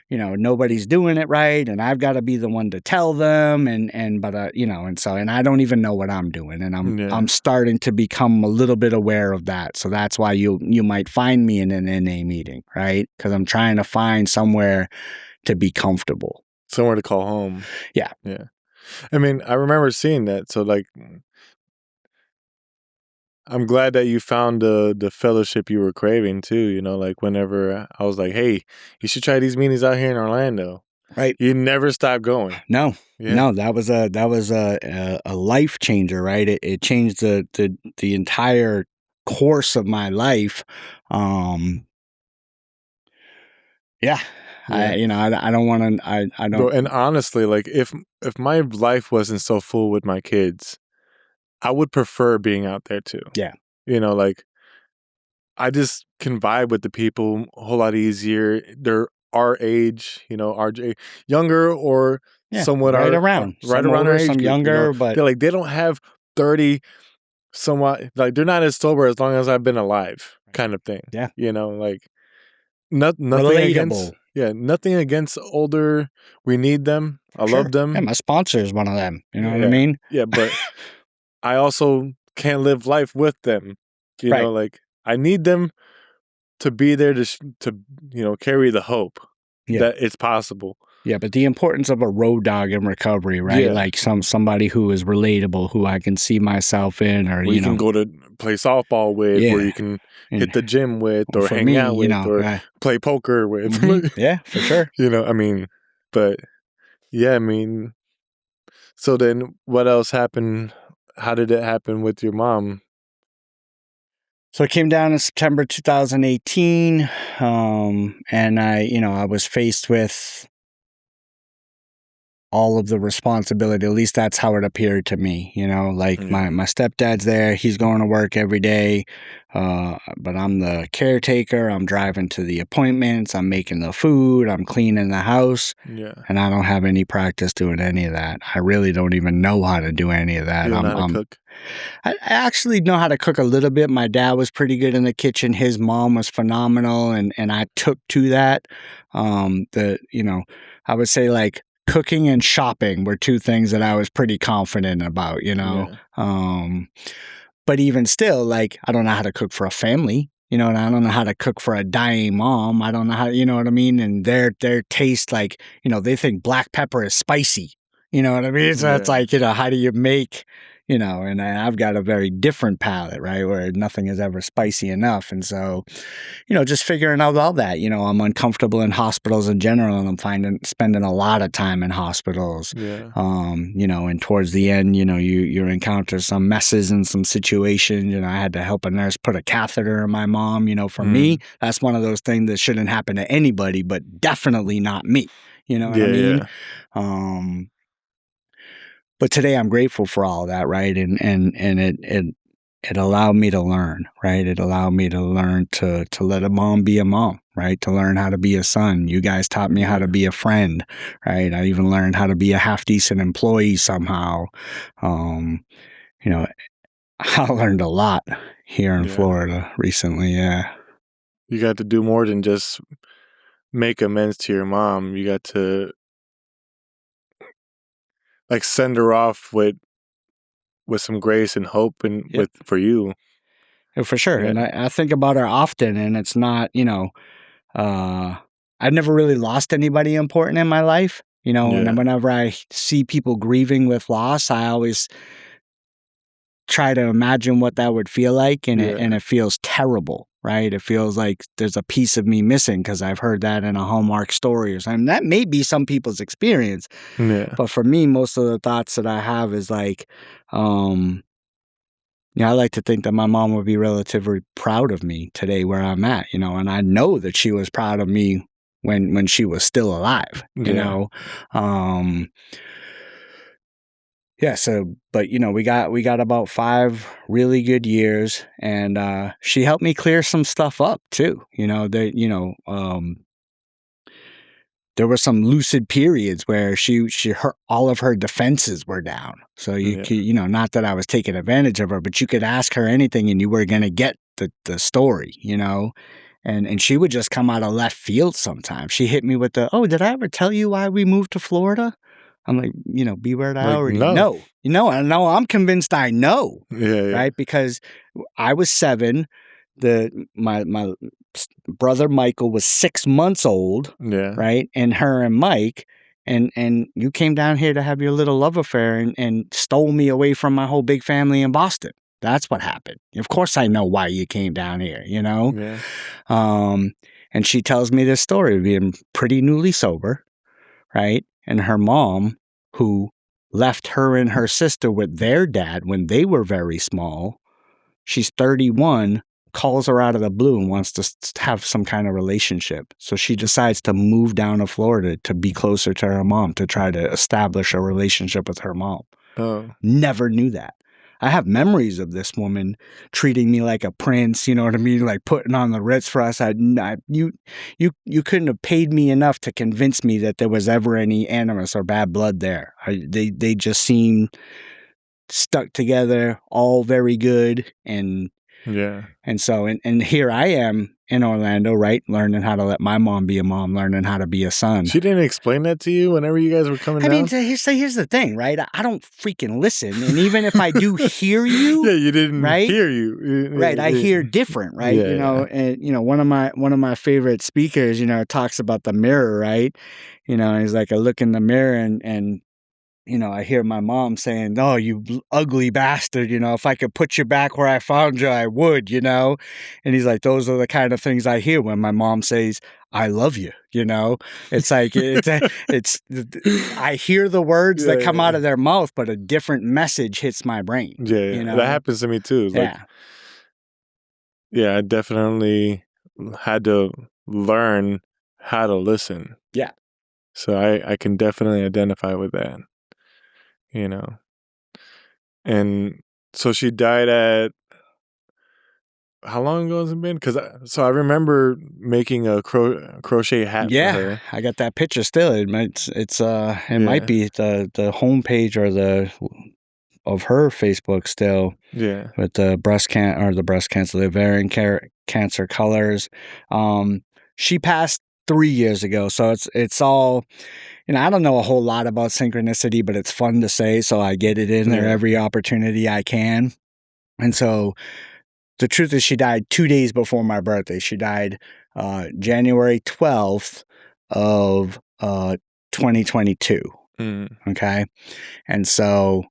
you know, nobody's doing it right, and I've got to be the one to tell them, and but you know, and so, and I don't even know what I'm doing, and I'm yeah. starting to become a little bit aware of that. So that's why you might find me in an NA meeting, right? Because I'm trying to find somewhere to be comfortable. Somewhere to call home. Yeah. Yeah. I mean, I remember seeing that. So like, I'm glad that you found the fellowship you were craving too. You know, like whenever I was like, "Hey, you should try these meetings out here in Orlando." Right. You never stop going. No. Yeah, No, that was a life changer, right? It changed the entire course of my life. Um, yeah. yeah, I don't want to I bro. don't And honestly, like if my life wasn't so full with my kids, I would prefer being out there too. yeah, You know, like I just can vibe with the people a whole lot easier. They're our age, you know, younger or yeah, somewhat right our around. right Some around our older, age some group. You know, younger, but they don't have 30, somewhat like they're not as sober as long as I've been alive, kind of thing. yeah, You know, like nothing against relatable. nothing against older. We need them. I For sure. love Yeah, them. my sponsor is one of them. You know what I Yeah, mean? yeah, but I also can't live life with them. You Right. know, like I need them to be there to carry the hope Yeah. that it's possible. Yeah, but the importance of a road dog in recovery, right? Yeah, Like somebody who is relatable, who I can see myself in, or where you can go to play softball with, where yeah. you can hit And the gym with, well, or for hang me, out with, or play poker with. yeah, for sure. I mean, but yeah, I mean, so then what else happened? How did it happen with your mom? So it came down in September 2018, and I was faced with all of the responsibility. At least that's how it appeared to me. You know, like Yeah, my stepdad's there; he's going to work every day, but I'm the caretaker. I'm driving to the appointments. I'm making the food. I'm cleaning the house. yeah. And I don't have any practice doing any of that. I really don't even know how to do any of You that. don't know how to cook. I actually know how to cook a little bit. My dad was pretty good in the kitchen. His mom was phenomenal, and I took to that. I would say like cooking and shopping were two things that I was pretty confident about. Yeah, But even still, like I don't know how to cook for a family. You know, and I don't know how to cook for a dying mom. I don't know how, you know what I mean? And their taste, like, they think black pepper is spicy. You know what I mean? So it's yeah, like, how do you make, and I've got a very different palate, right? Where nothing is ever spicy enough. And so, just figuring out all that, I'm uncomfortable in hospitals in general, and I'm spending a lot of time in hospitals. yeah. And towards the end, you encounter some messes and some situations. I had to help a nurse put a catheter in my mom. For me, Mm. that's one of those things that shouldn't happen to anybody, but definitely not me. You know what I Yeah, mean? yeah, Um, but today I'm grateful for all of that, right? And it allowed me to learn, right? It allowed me to learn to let a mom be a mom, right? To learn how to be a son. You guys taught me how to yeah, be a friend, right? I even learned how to be a half decent employee somehow. Um, you know, I learned a lot here in yeah. Florida recently. Yeah. You got to do more than just make amends to your mom. You got to like send her off with some grace and hope and Yep. for you. For sure. Yeah. And I think about her often, and it's not, I've never really lost anybody important in my life, and Yeah. whenever I see people grieving with loss, I always try to imagine what that would feel like, and Yeah. it feels terrible, right? It feels like there's a piece of me missing because I've heard that in a Hallmark story or something. That may be some people's experience, Yeah. but for me, most of the thoughts that I have is like, I like to think that my mom would be relatively proud of me today where I'm at, and I know that she was proud of me when she was still alive, Yeah. Um, yeah, so but we got about 5 really good years, and she helped me clear some stuff up too. There were some lucid periods where her all of her defenses were down. So you Yeah. could, not that I was taking advantage of her, but you could ask her anything and you were going to get the story, and she would just come out of left field sometimes. She hit me with "Oh, did I ever tell you why we moved to Florida?" I'm like, B word, I Like, already no. know. I know, I'm convinced I know, Yeah. Yeah. right? Because I was 7. My brother Michael was 6 months old, Yeah. right? And her and Mike, and you came down here to have your little love affair and stole me away from my whole big family in Boston. That's what happened. Of course I know why you came down here, Yeah. And she tells me this story of being pretty newly sober, right? And her mom, who left her and her sister with their dad when they were very small, she's 31, calls her out of the blue and wants to have some kind of relationship. So she decides to move down to Florida to be closer to her mom, to try to establish a relationship with her mom. Oh. Never knew that. I have memories of this woman treating me like a prince, you know what I mean? Like putting on the Ritz for us. You couldn't have paid me enough to convince me that there was ever any animus or bad blood there. They just seemed stuck together, all very good, Yeah. and so and here I am in Orlando, right, learning how to let my mom be a mom, learning how to be a son. She didn't explain that to you whenever you guys were coming I mean, down? so here's the thing, right? I don't freaking listen, and even if I do hear you, Yeah, you didn't right? hear you. Right, I hear different, right? Yeah. And one of my favorite speakers, talks about the mirror, right? He's like, I look in the mirror and I hear my mom saying, "Oh, you ugly bastard, if I could put you back where I found you, I would. And he's like, those are the kind of things I hear when my mom says, "I love you," It's like, I hear the words that come out Yeah. of their mouth, but a different message hits my brain, Yeah. That happens to me too. It's like, Yeah. yeah, I definitely had to learn how to listen. Yeah. So I can definitely identify with that, you know. And so she died at, how long ago has it been? Because I remember making a crochet hat for Yeah, her. I got that picture still. It might Yeah. be the homepage or the of her Facebook still. Yeah. With the the ovarian cancer colors. She passed 3 years ago, so it's all, I don't know a whole lot about synchronicity, but it's fun to say, so I get it in there Yeah. every opportunity I can. And so the truth is, she died 2 days before my birthday. She died January 12th of 2022. Mm. Okay, and so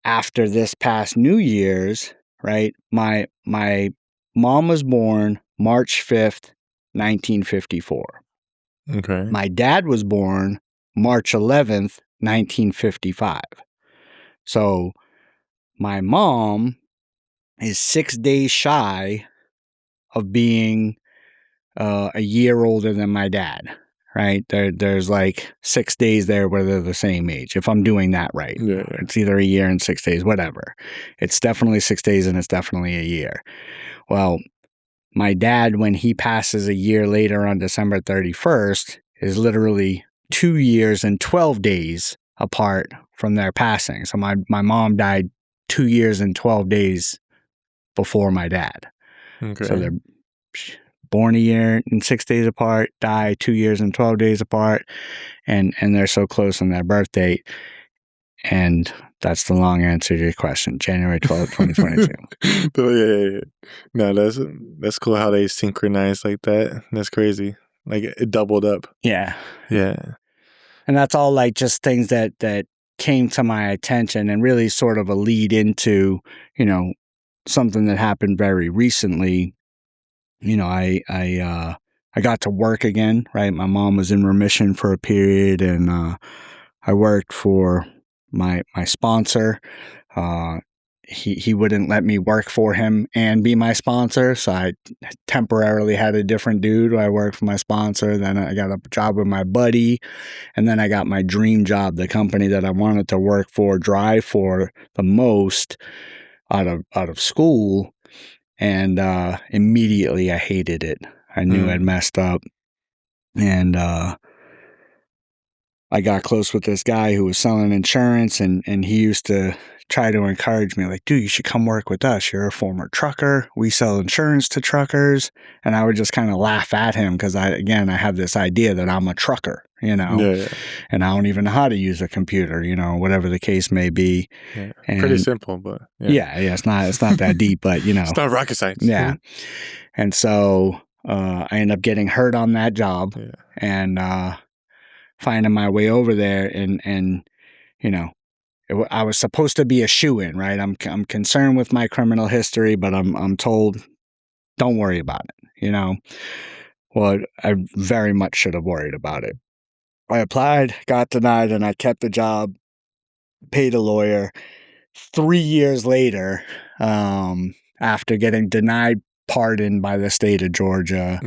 after this past New Year's, right? My mom was born March 5th, 1954. Okay. My dad was born March 11th, 1955. So my mom is 6 days shy of being a year older than my dad, right? There's like 6 days there where they're the same age, if I'm doing that right. Yeah. Yeah. It's either a year and 6 days, whatever. It's definitely 6 days and it's definitely a year. Well, my dad, when he passes a year later on December 31st, is literally 2 years and 12 days apart from their passing. So my mom died 2 years and 12 days before my dad. So Okay. they're born a year and 6 days apart, die 2 years and 12 days apart, and they're so close on their birth date. And that's the long answer to your question. January 12th, 2022. Yeah. No, that's cool how they synchronize like that. That's crazy. Like it doubled up. Yeah. Yeah. And that's all like just things that came to my attention and really sort of a lead into, something that happened very recently. I got to work again, right? My mom was in remission for a period, and I worked for my sponsor. He wouldn't let me work for him and be my sponsor, so I temporarily had a different dude. I worked for my sponsor, then I got a job with my buddy, and then I got my dream job, the company that I wanted to work for, drive for the most out of school. And immediately I hated it. I knew I'd messed up. And I got close with this guy who was selling insurance, and he used to try to encourage me, like, dude, you should come work with us. You're a former trucker. We sell insurance to truckers. And I would just kind of laugh at him because I have this idea that I'm a trucker, and I don't even know how to use a computer, whatever the case may be. Yeah. And pretty simple, but yeah, it's not that deep, but it's not rocket science. Yeah. And so I ended up getting hurt on that job, and finding my way over there, and I was supposed to be a shoo-in, right? I'm concerned with my criminal history, but I'm told, don't worry about it, Well, I very much should have worried about it. I applied, got denied, and I kept the job, paid a lawyer. 3 years later, after getting denied pardon by the state of Georgia,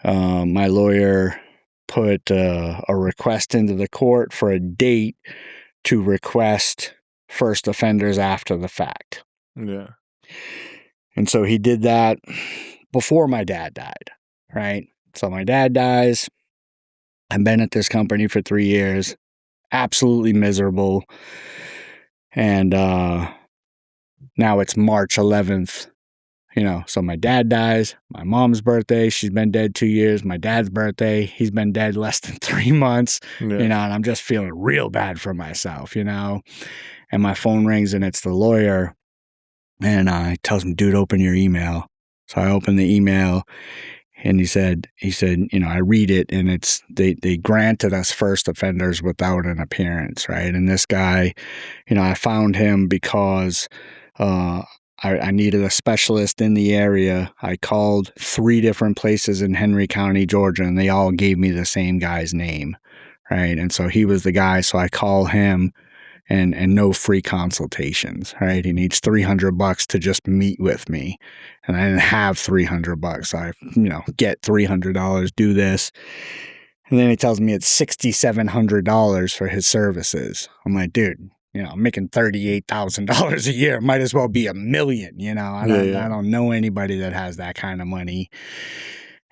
my lawyer put a request into the court for a date to request first offenders after the fact. Yeah. And so he did that before my dad died, right? So my dad dies. I've been at this company for 3 years, absolutely miserable. And now it's March 11th. So my dad dies, my mom's birthday, she's been dead 2 years, my dad's birthday, he's been dead less than 3 months, and I'm just feeling real bad for myself, and my phone rings and it's the lawyer, and he tells me, dude, open your email. So I open the email, and he said, I read it, and it's, they granted us first offenders without an appearance, right? And this guy, I found him because, I needed a specialist in the area. I called 3 different places in Henry County, Georgia, and they all gave me the same guy's name, right? And so he was the guy, so I call him, and no free consultations, right? He needs $300 to just meet with me, and I didn't have $300. So I, get $300, do this. And then he tells me it's $6,700 for his services. I'm like, dude, I'm making $38,000 a year. Might as well be $1 million. I don't know anybody that has that kind of money.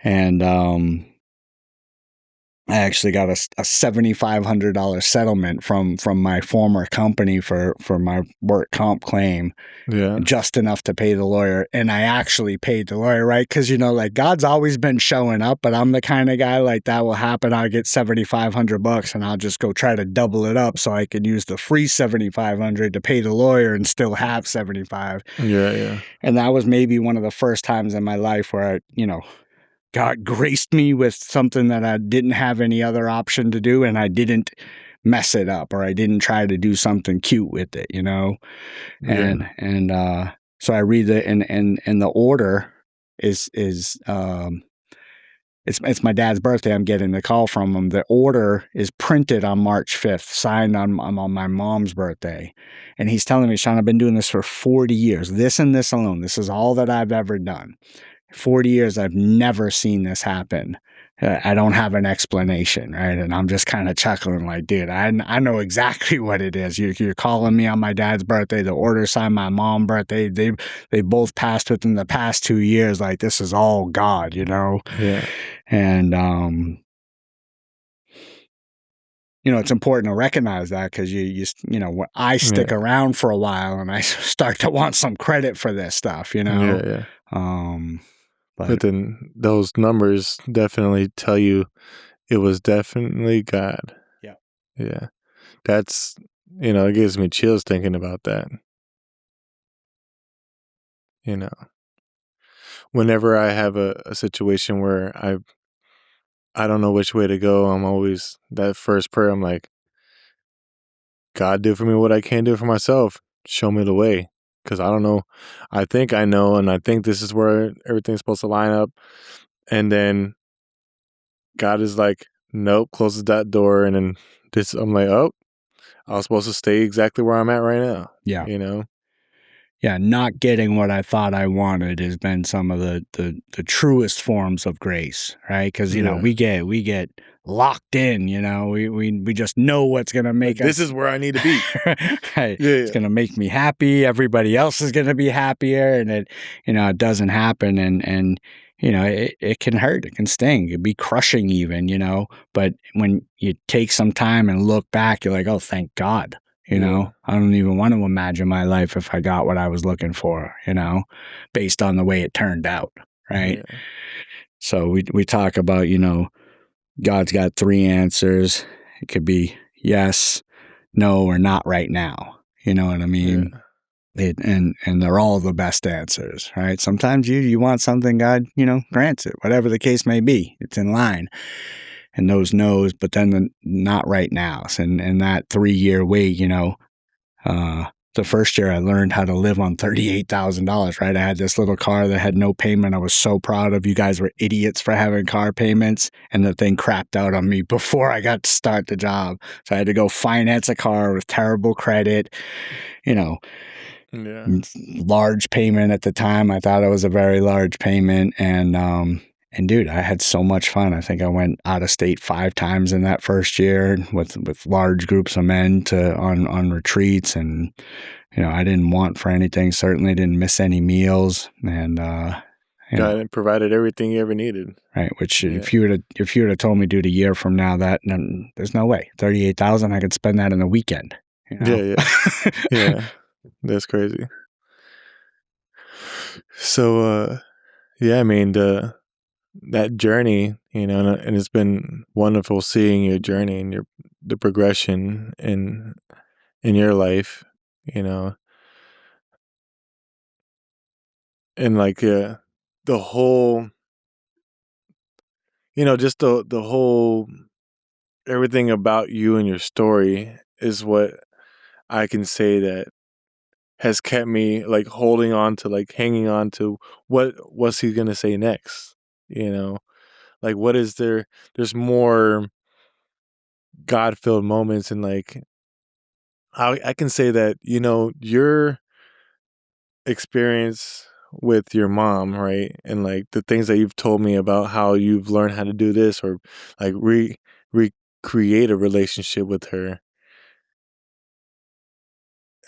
And I actually got a $7,500 settlement from my former company for my work comp claim. Yeah. Just enough to pay the lawyer. And I actually paid the lawyer, right? Because, God's always been showing up, but I'm the kind of guy like that will happen. I'll get $7,500 and I'll just go try to double it up so I can use the free $7,500 to pay the lawyer and still have $75,000. Yeah. And that was maybe one of the first times in my life where, God graced me with something that I didn't have any other option to do, and I didn't mess it up, or I didn't try to do something cute with it, And so I read it, and the order is it's my dad's birthday. I'm getting the call from him. The order is printed on March 5th, signed on my mom's birthday, and he's telling me, Sean, I've been doing this for 40 years. This and this alone. This is all that I've ever done. 40 years, I've never seen this happen. I don't have an explanation, right? And I'm just kind of chuckling like, dude, I know exactly what it is. You're calling me on my dad's birthday. The order signed my mom's birthday. They both passed within the past 2 years. Like, this is all God, Yeah. And, it's important to recognize that because when I stick around for a while and I start to want some credit for this stuff, Yeah. But But then those numbers definitely tell you it was definitely God. yeah, Yeah. That's, it gives me chills thinking about that. You know, whenever I have a situation where I don't know which way to go, I'm always that first prayer. I'm like, God, do for me what I can't do for myself. Show me the way. Because I don't know. I think I know, and I think this is where everything's supposed to line up. And then God is like, nope, closes that door. And then I'm like, oh, I was supposed to stay exactly where I'm at right now. yeah. You know? Yeah, not getting what I thought I wanted has been some of the truest forms of grace, right? Because Yeah. we get locked in, we just know what's gonna Like, make this us is where I need to be. right. Yeah. It's Yeah. gonna make me happy. Everybody else is gonna be happier, and it doesn't happen, and it can hurt, it can sting, it can be crushing even, But when you take some time and look back, you're like, oh, thank God. Yeah. I don't even want to imagine my life if I got what I was looking for, based on the way it turned out, right? Yeah. So we talk about, God's got three answers. It could be yes, no, or not right now. You know what I mean? Yeah. And they're all the best answers, right? Sometimes you want something, God, grants it, whatever the case may be. It's in line. And those no's, but then the not right nows. And that 3-year wait, uh, the first year I learned how to live on $38,000, right? I had this little car that had no payment. I was so proud of you guys were idiots for having car payments. And the thing crapped out on me before I got to start the job. So I had to go finance a car with terrible credit, you know, Yeah. large payment at the time. I thought it was a very large payment. And dude, I had so much fun. I think I went out of state 5 times in that first year with large groups of men on retreats. And, I didn't want for anything, certainly didn't miss any meals. And, God provided everything you ever needed. right. Which Yeah. if you would have told me, dude, a year from now then there's no way 38,000, I could spend that in a weekend, Yeah. Yeah. Yeah. That's crazy. So, yeah, I mean, that journey, and it's been wonderful seeing your journey and the progression in your life, you know, and like the whole, just the whole everything about you and your story is what I can say that has kept me like holding on to like hanging on to what's he gonna say next, you know, like what is there's more God filled moments and like I can say that, your experience with your mom, right? And like the things that you've told me about how you've learned how to do this or like recreate a relationship with her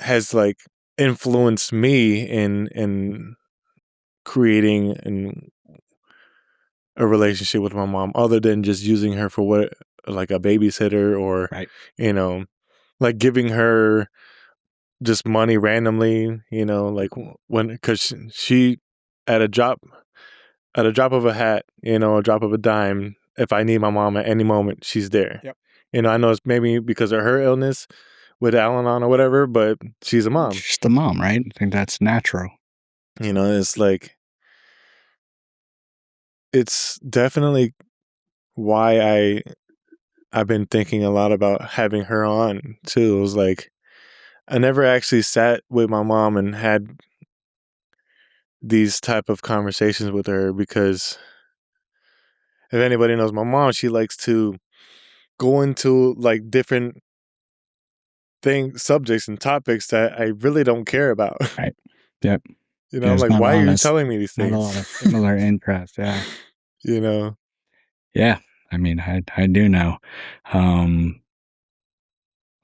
has like influenced me in creating a relationship with my mom other than just using her for what like a babysitter or right. you know like giving her just money randomly, like when because she at a drop of a hat, a drop of a dime, if I need my mom at any moment, she's there. Yep. I know it's maybe because of her illness with Al-Anon or whatever, but she's a mom. Just the mom, right? I think that's natural. It's like it's definitely why I've been thinking a lot about having her on too. It was like I never actually sat with my mom and had these type of conversations with her because if anybody knows my mom, she likes to go into like different things, subjects and topics that I really don't care about. Right. Yep. I'm There's like, not why are you honest, telling me these not a things? lot of similar interests. Yeah. you know? Yeah. I mean, I do know. Um,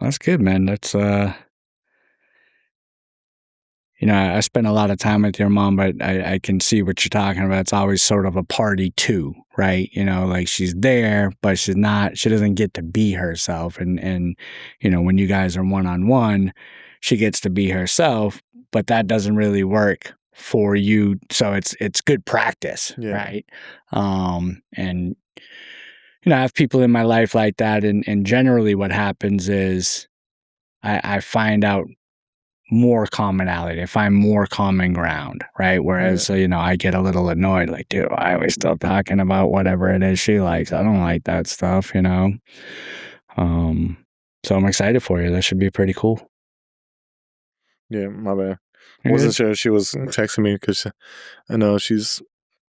that's good, man. That's I spent a lot of time with your mom, but I can see what you're talking about. It's always sort of a party too, right? Like she's there, but she doesn't get to be herself. And when you guys are one-on-one, she gets to be herself, but that doesn't really work for you. So it's good practice, Yeah. right? And I have people in my life like that, and generally what happens is I find out more commonality. I find more common ground, right? Yeah. Whereas, I get a little annoyed, like, dude, why are we still talking about whatever it is she likes? I don't like that stuff. Um, so I'm excited for you. That should be pretty cool. Yeah, my bad. You're Wasn't good. sure if she was texting me because I know she's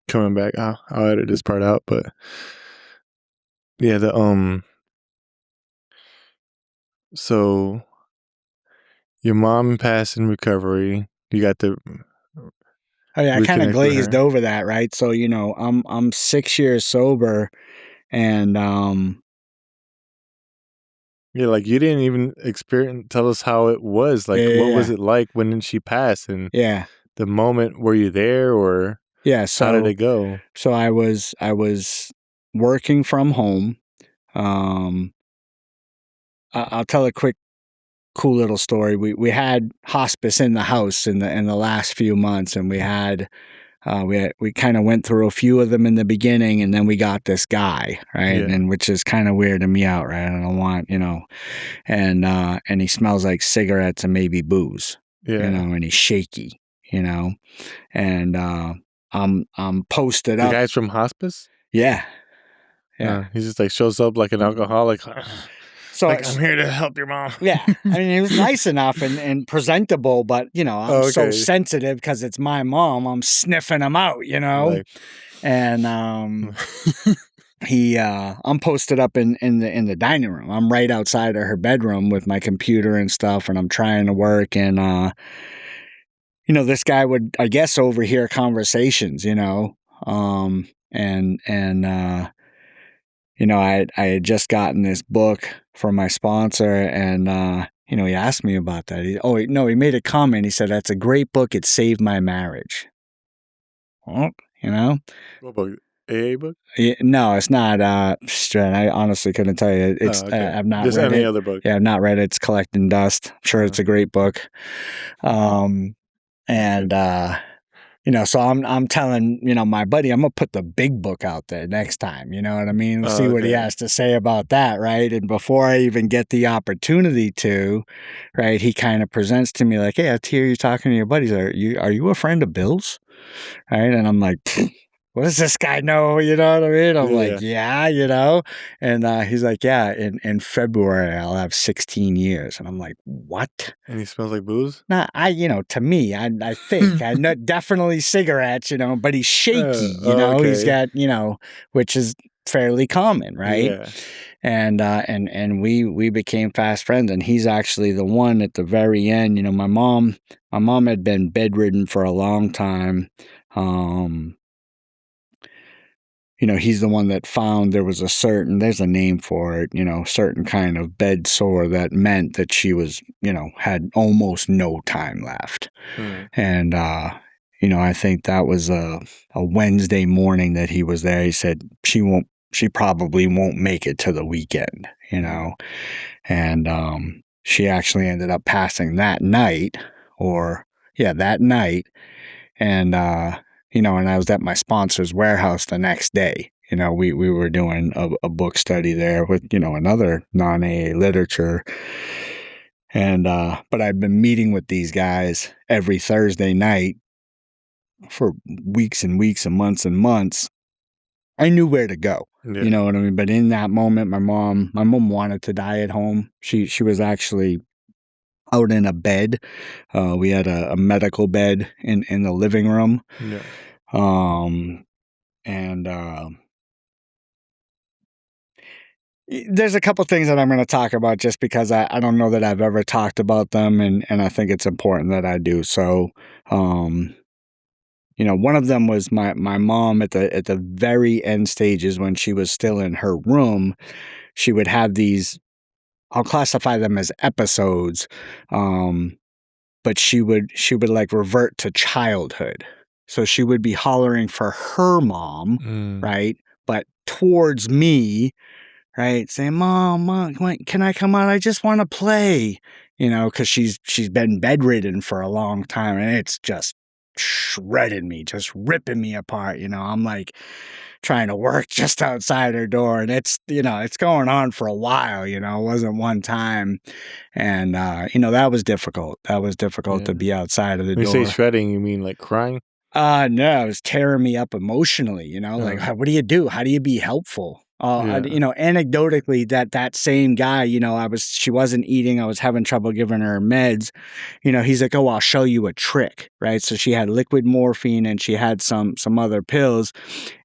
coming back. I'll edit this part out, but yeah, so your mom passed in recovery. You got to Oh yeah, I kind of reconnect with glazed her. over that, right? So, I'm 6 years sober, and Yeah, like you didn't even experience. Tell us how it was. yeah, Like, yeah, what was yeah, it like when she passed, and yeah, the moment? Were you there, or yeah. how did So, it go? I was working from home. Um, I'll tell a quick, cool little story. We had hospice in the house in the last few months, and we kind of went through a few of them in the beginning, and then we got this guy, right? Yeah, And which is kind of weirding me out, right? I don't want, and he smells like cigarettes and maybe booze, yeah. and he's shaky, you know, and I'm posted The up. guy's from hospice. Yeah, yeah. He just like shows up like an alcoholic. So Like I'm here to help your mom. yeah, I mean, he was nice enough and presentable, but I'm Oh, so okay. sensitive because it's my mom. I'm sniffing him out. Like, And I'm posted up in the dining room. I'm right outside of her bedroom with my computer and stuff, and I'm trying to work. And this guy would, I guess, overhear conversations. I had just gotten this book from my sponsor, and he asked me about that. He made a comment. He said, "That's a great book. It saved my marriage." Well, you know, what book? AA book? no, it's not. I honestly couldn't tell you. Oh, okay. I've not Just read any it. other book. Yeah, I've not read it. It's collecting dust. I'm sure Uh, it's a great book. Um, okay. and so I'm telling my buddy, I'm gonna put the big book out there next time. You know what I mean? See what he Okay. has to say about that, right? And before I even get the opportunity to, right, he kind of presents to me like, "Hey, I hear you talking to your buddies. Are you a friend of Bill's?" Right? And I'm like, what does this guy know? You know what I mean? I'm like, Yeah. yeah. And he's like, yeah, in February, I'll have 16 years. And I'm like, what? And he smells like booze. Nah, to me, I think, I know definitely cigarettes, but he's shaky, he's Okay. got, which is fairly common, right? Yeah. And we became fast friends, and he's actually the one at the very end. My mom had been bedridden for a long time. Um, he's the one that found there's a name for it, certain kind of bed sore that meant that she was, had almost no time left. Hmm. And, I think that was a Wednesday morning that he was there. He said she probably won't make it to the weekend, Hmm. and, she actually ended up passing that night, or yeah, that night. And, and I was at my sponsor's warehouse the next day. We were doing a book study there with, another non-AA literature. And, but I've been meeting with these guys every Thursday night for weeks and weeks and months. I knew where to go. You Yeah. know what I mean? But in that moment, my mom wanted to die at home. She was actually out in a bed. We had a medical bed in the living room. Yeah. Um, and there's a couple things that I'm going to talk about just because I don't know that I've ever talked about them, and I think it's important that I do. So, one of them was my mom at the very end stages when she was still in her room. She would have these. I'll classify them as episodes, but she would like revert to childhood. So she would be hollering for her mom, Mm. right? But towards me, right? Saying, Mom, can I come out? I just want to play, because she's been bedridden for a long time, and it's just shredding me, just ripping me apart. I'm like trying to work just outside her door, and it's going on for a while. It wasn't one time, and that was difficult. That was difficult Yeah. to be outside of the When you say door. shredding, you mean like crying? No, it was tearing me up emotionally, like, what do you do? How do you be helpful? Yeah. Anecdotally, that same guy, she wasn't eating. I was having trouble giving her meds. He's like, oh, I'll show you a trick, right? So she had liquid morphine and she had some other pills,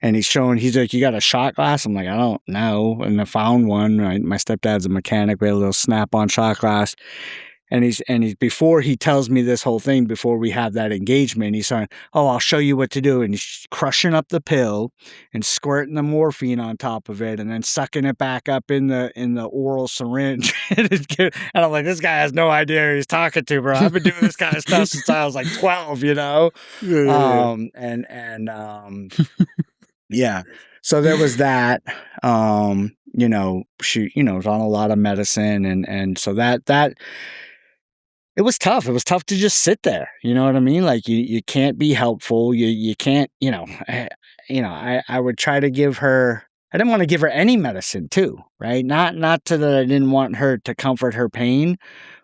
and he's like, you got a shot glass? I'm like, I don't know. And I found one, right? My stepdad's a mechanic. We had a little snap-on shot glass. And he's before he tells me this whole thing, before we have that engagement, he's saying, oh, I'll show you what to do. And he's crushing up the pill and squirting the morphine on top of it and then sucking it back up in the oral syringe. And I'm like, this guy has no idea who he's talking to, bro. I've been doing this kind of stuff since I was like 12, Yeah, yeah, yeah. So there was that. She, was on a lot of medicine, and so that it was tough. It was tough to just sit there. You know what I mean? Like you can't be helpful. You can't. I would try to give her. I didn't want to give her any medicine too, right? Not to that I didn't want her to comfort her pain,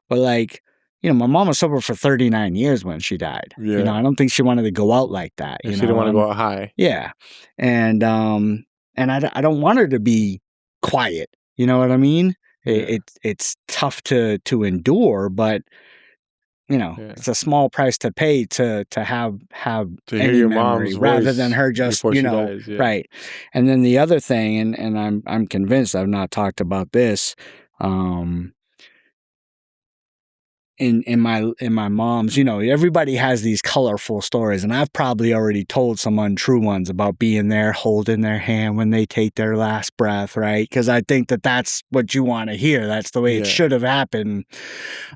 but like, my mom was sober for 39 years when she died. yeah. I don't think she wanted to go out like that. And she didn't want to go out high. Yeah, and I don't want her to be quiet. You know what I mean? Yeah. It's tough to endure, but Yeah. it's a small price to pay to have To hear any your memory mom's rather than voice her just, before she dies. Yeah. right. And then the other thing, and I'm convinced I've not talked about this, in my mom's, everybody has these colorful stories, and I've probably already told some untrue ones about being there, holding their hand when they take their last breath, right? Because I think that's what you want to hear. That's the way it should have happened.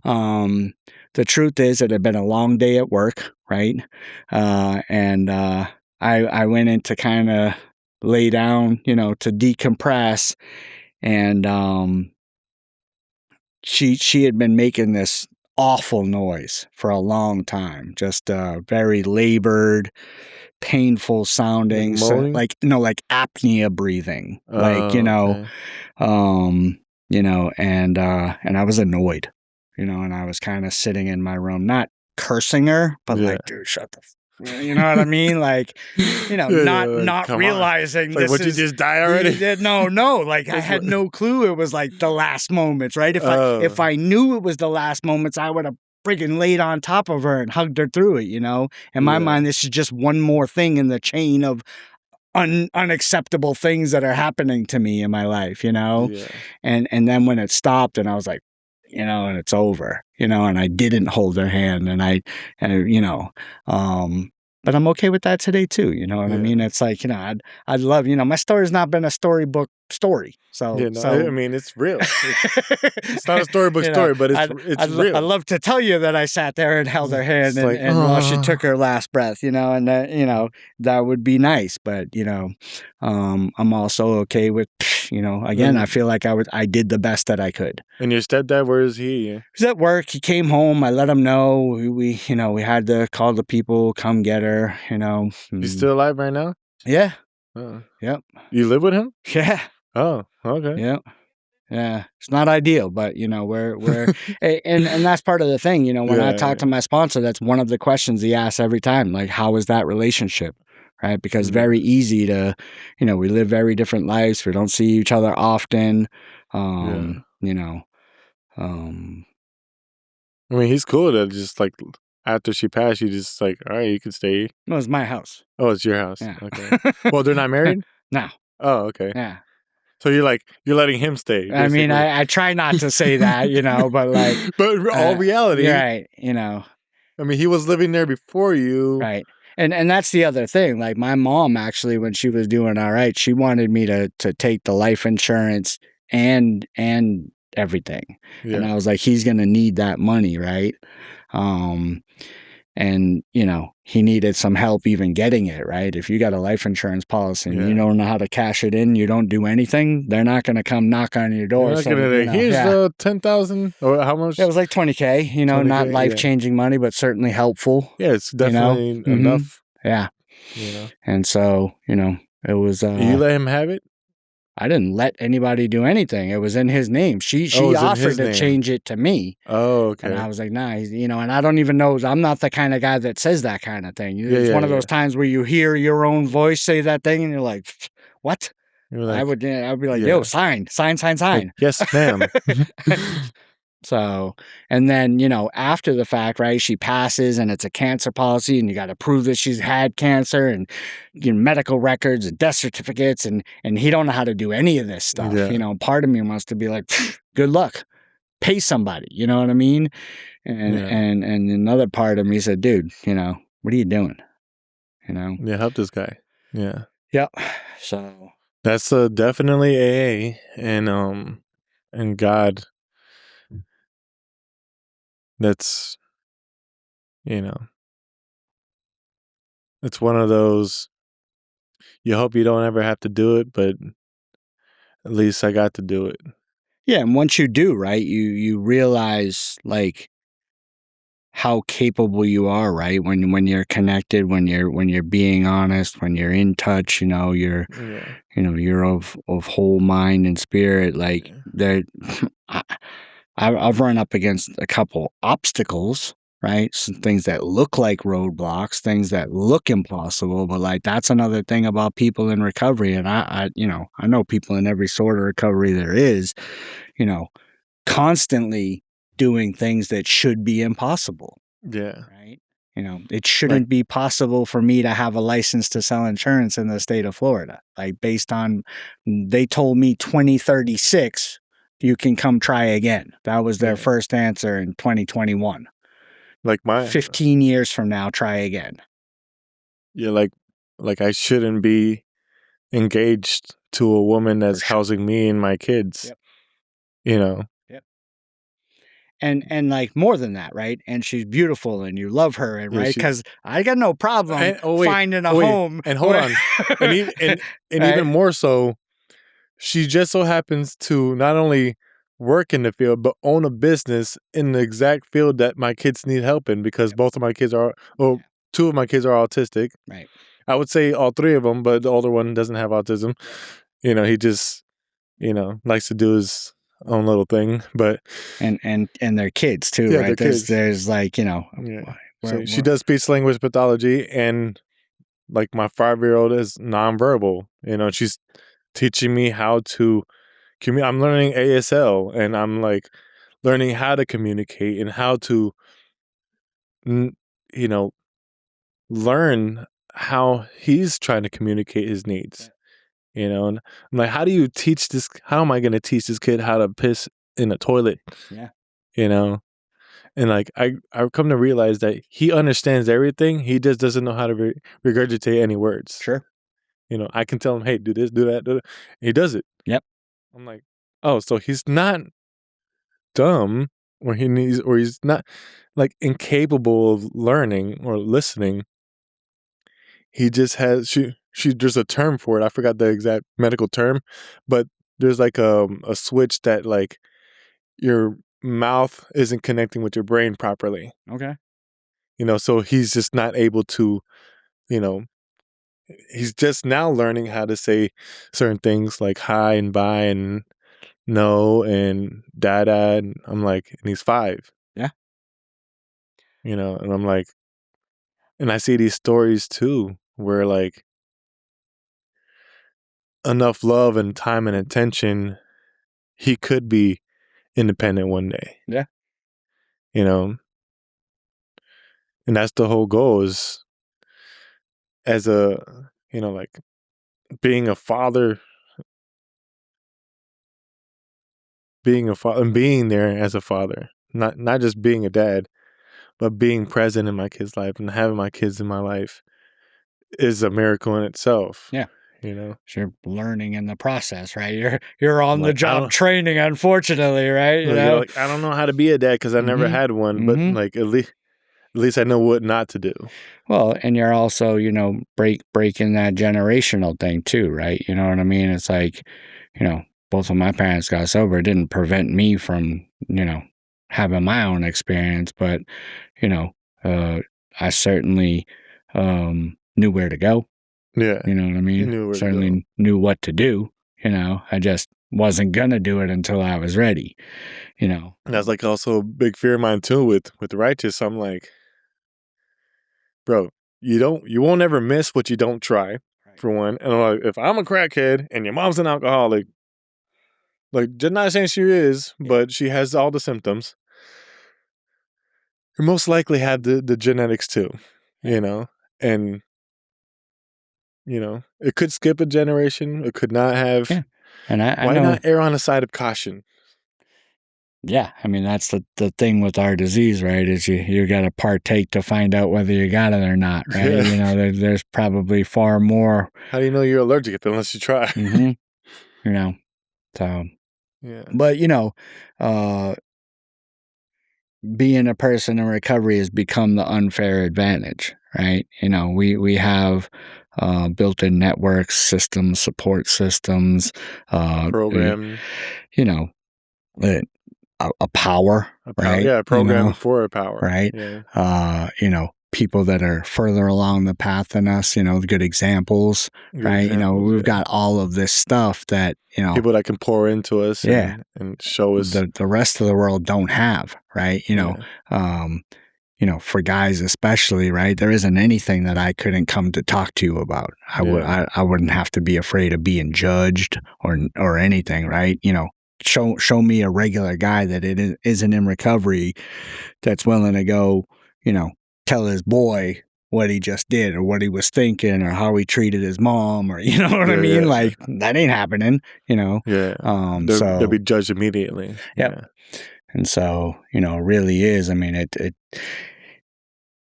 The truth is, it had been a long day at work, right? And I went in to kind of lay down, to decompress, and she had been making this awful noise for a long time, just very labored, painful sounding, Like so, moaning? like apnea breathing, Okay. and I was annoyed, and I was kind of sitting in my room, not cursing her, but Yeah. like, dude, shut the you know what I mean? Like, Yeah, like, not come on. realizing Like, this would you is just die already? no, like I That's had what- no clue it was like the last moments, right? If Oh, I knew it was the last moments, I would have friggin' laid on top of her and hugged her through it, In my yeah. mind, this is just one more thing in the chain of unacceptable things that are happening to me in my life, Yeah. and then when it stopped and I was like, and it's over, and I didn't hold her hand, but I'm okay with that today too. You know what I mean? Yeah. It's like, I'd love, my story's not been a storybook story. Yeah, no, I mean, it's real. It's not a storybook story, but it's real. I'd love to tell you that I sat there and held her hand It's like, and while she took her last breath, and that, that would be nice. But, I'm also okay with, again, I feel like I did the best that I could. And your stepdad, where is he? He was at work. He came home. I let him know. We had to call the people, come get her, He's still alive right now? Yeah. Oh. Yep. You live with him? Yeah. Oh, okay. Yep. Yeah, it's not ideal, but we're and that's part of the thing. When I talk to my sponsor, that's one of the questions he asks every time. Like, how is that relationship? Right? Because very easy to, we live very different lives. We don't see each other often. Yeah. Um, I mean, he's cool to just like after she passed, you just like, all right, you can stay. No, it's my house. Oh, it's your house. Yeah. Okay. Well, they're not married? No. Oh, okay. Yeah. So you're letting him stay. I mean, Basically. I try not to say that, but like, but all reality, right? I mean, he was living there before you, right? And that's the other thing. Like my mom, actually, when she was doing all right, she wanted me to take the life insurance and everything. Yeah. And I was like, he's gonna need that money, right? and he needed some help even getting it, right? If you got a life insurance policy and you Yeah. don't know how to cash it in, you don't do anything, they're not going to come knock on your They're door not gonna saying, like, here's yeah. the 10,000 or how It much? was like 20K, not 20K. life Yeah. changing money, but certainly helpful, Yeah, it's definitely hmm enough, yeah. you know. And so, it was, You let him have it? I didn't let anybody do anything. It was in his name. Oh, She it's in offered his to name. change it to me. Oh, And I okay. was like, nah, and I don't even know. I'm not the kind of guy that says that kind of thing. Yeah, It's yeah, one of those yeah. times where you hear your own voice say that thing and you're like, what? You're like, I'd be like, yo, yeah. sign, sign, sign, Like, sign. yes, ma'am. So, and then, after the fact, right, she passes and it's a cancer policy and you got to prove that she's had cancer and medical records and death certificates and he don't know how to do any of this stuff. Yeah, Part of me wants to be like, good luck, pay somebody, you know what I mean? And yeah. and another part of me said, dude, what are you doing? You know? Yeah, help this guy. Yeah. Yep. So That's definitely AA and God. That's, you know, it's one of those, you hope you don't ever have to do it, but at least I got to do it. yeah, and once you do, right, you realize like how capable you are, right? When you're connected, when you're being honest, when you're in touch, Yeah. you're of whole mind and spirit. Like Yeah. there, I, I've run up against a couple obstacles, right? Some things that look like roadblocks, things that look impossible, but like that's another thing about people in recovery. And I know people in every sort of recovery there is, you know, constantly doing things that should be impossible, Yeah. right? It Like, shouldn't be possible for me to have a license to sell insurance in the state of Florida. Like based on, they told me 2036, you can come try again. That was their yeah. first answer in 2021. Like my, 15 years from now, try again. yeah, like I shouldn't be engaged to a woman For that's sure. housing me and my kids, Yep. you know. Yep. And like more than that, right? And she's beautiful and you love her, and Yeah, right, she because I got no problem and finding a oh wait, home and hold where on. And even right. more so, she just so happens to not only work in the field but own a business in the exact field that my kids need help in because Yep. both of my kids are, or Yeah. two of my kids are autistic. Right. I would say all three of them, but the older one doesn't have autism. Yep. He just, likes to do his own little thing. But And their kids too, yeah, right? they're kids. There's like, Yeah. where So she does speech language pathology, and like my 5-year-old is nonverbal. She's teaching me how to I'm learning ASL, and I'm like learning how to communicate and how to, n- you know, learn how he's trying to communicate his needs. And I'm like, how do you teach this? How am I going to teach this kid how to piss in a toilet? yeah, You know, and like I've come to realize that he understands everything. He just doesn't know how to regurgitate any words. sure. I can tell him, hey, do this, do that, do that. He does it. Yep. I'm like, oh, so he's not dumb, or he's not like incapable of learning or listening. He just has there's a term for it. I forgot the exact medical term, but there's like a switch that like your mouth isn't connecting with your brain properly. Okay. So he's just not able to, you know, he's just now learning how to say certain things like hi and bye and no and dada. And I'm like, and he's 5, Yeah. and I'm like, and I see these stories too where like enough love and time and attention, he could be independent one day, Yeah. you know, and that's the whole goal is as a, like being a father, and being there as a father, not just being a dad, but being present in my kid's life and having my kids in my life is a miracle in itself, Yeah. you know. So you're learning in the process, right? You're I'm on the like, I job don't training, unfortunately, right? like, you're like, I don't know how to be a dad because I never Mm-hmm. had one, but Mm-hmm. like at least At least I know what not to do. Well, and you're also, breaking that generational thing too, right? You know what I mean? It's like, both of my parents got sober. It didn't prevent me from, having my own experience, but, you know, uh, I certainly knew where to go. Yeah, You know what I you mean? knew where to go. Certainly knew what to do. I just wasn't gonna do it until I was ready. You know. And that's like also a big fear of mine too with righteous. I'm like, bro, you won't ever miss what you don't try, Right. for one. And I'm like, if I'm a crackhead and your mom's an alcoholic, like just not saying she is, Yeah. but she has all the symptoms, you most likely have the genetics too, Yeah. and it could skip a generation, it could not have. Yeah. And I Why know. not err on the side of caution? Yeah, I mean that's the thing with our disease, right? Is you got to partake to find out whether you got it or not, right? Yeah. There's probably far more. How do you know you're allergic if unless you try? hmm you know, so Yeah. but uh, being a person in recovery has become the unfair advantage, right? We have built-in networks, systems, support systems, uh, Program. you know, uh, a power, A power. right? Yeah, a program for a power. Right? Yeah. People that are further along the path than us, good examples, Good right? examples. We've Yeah. got all of this stuff that, People that can pour into us yeah, and show us. the rest of the world don't have, right? Yeah. Um, for guys especially, right? There isn't anything that I couldn't come to talk to you about. Yeah. I wouldn't have to be afraid of being judged or anything, right? Show me a regular guy that isn't in recovery that's willing to go, tell his boy what he just did or what he was thinking or how he treated his mom or you know what I Yeah. mean? Yeah. Like that ain't happening. Yeah. They'll So be judged immediately. yep. Yeah. And so, it really is. I mean,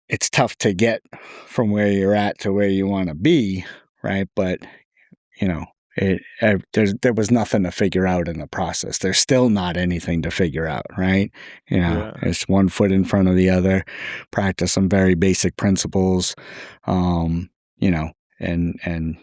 it's tough to get from where you're at to where you want to be, right? But you know, there was nothing to figure out in the process. There's still not anything to figure out, right? Yeah. It's one foot in front of the other. Practice some very basic principles, um, you know, and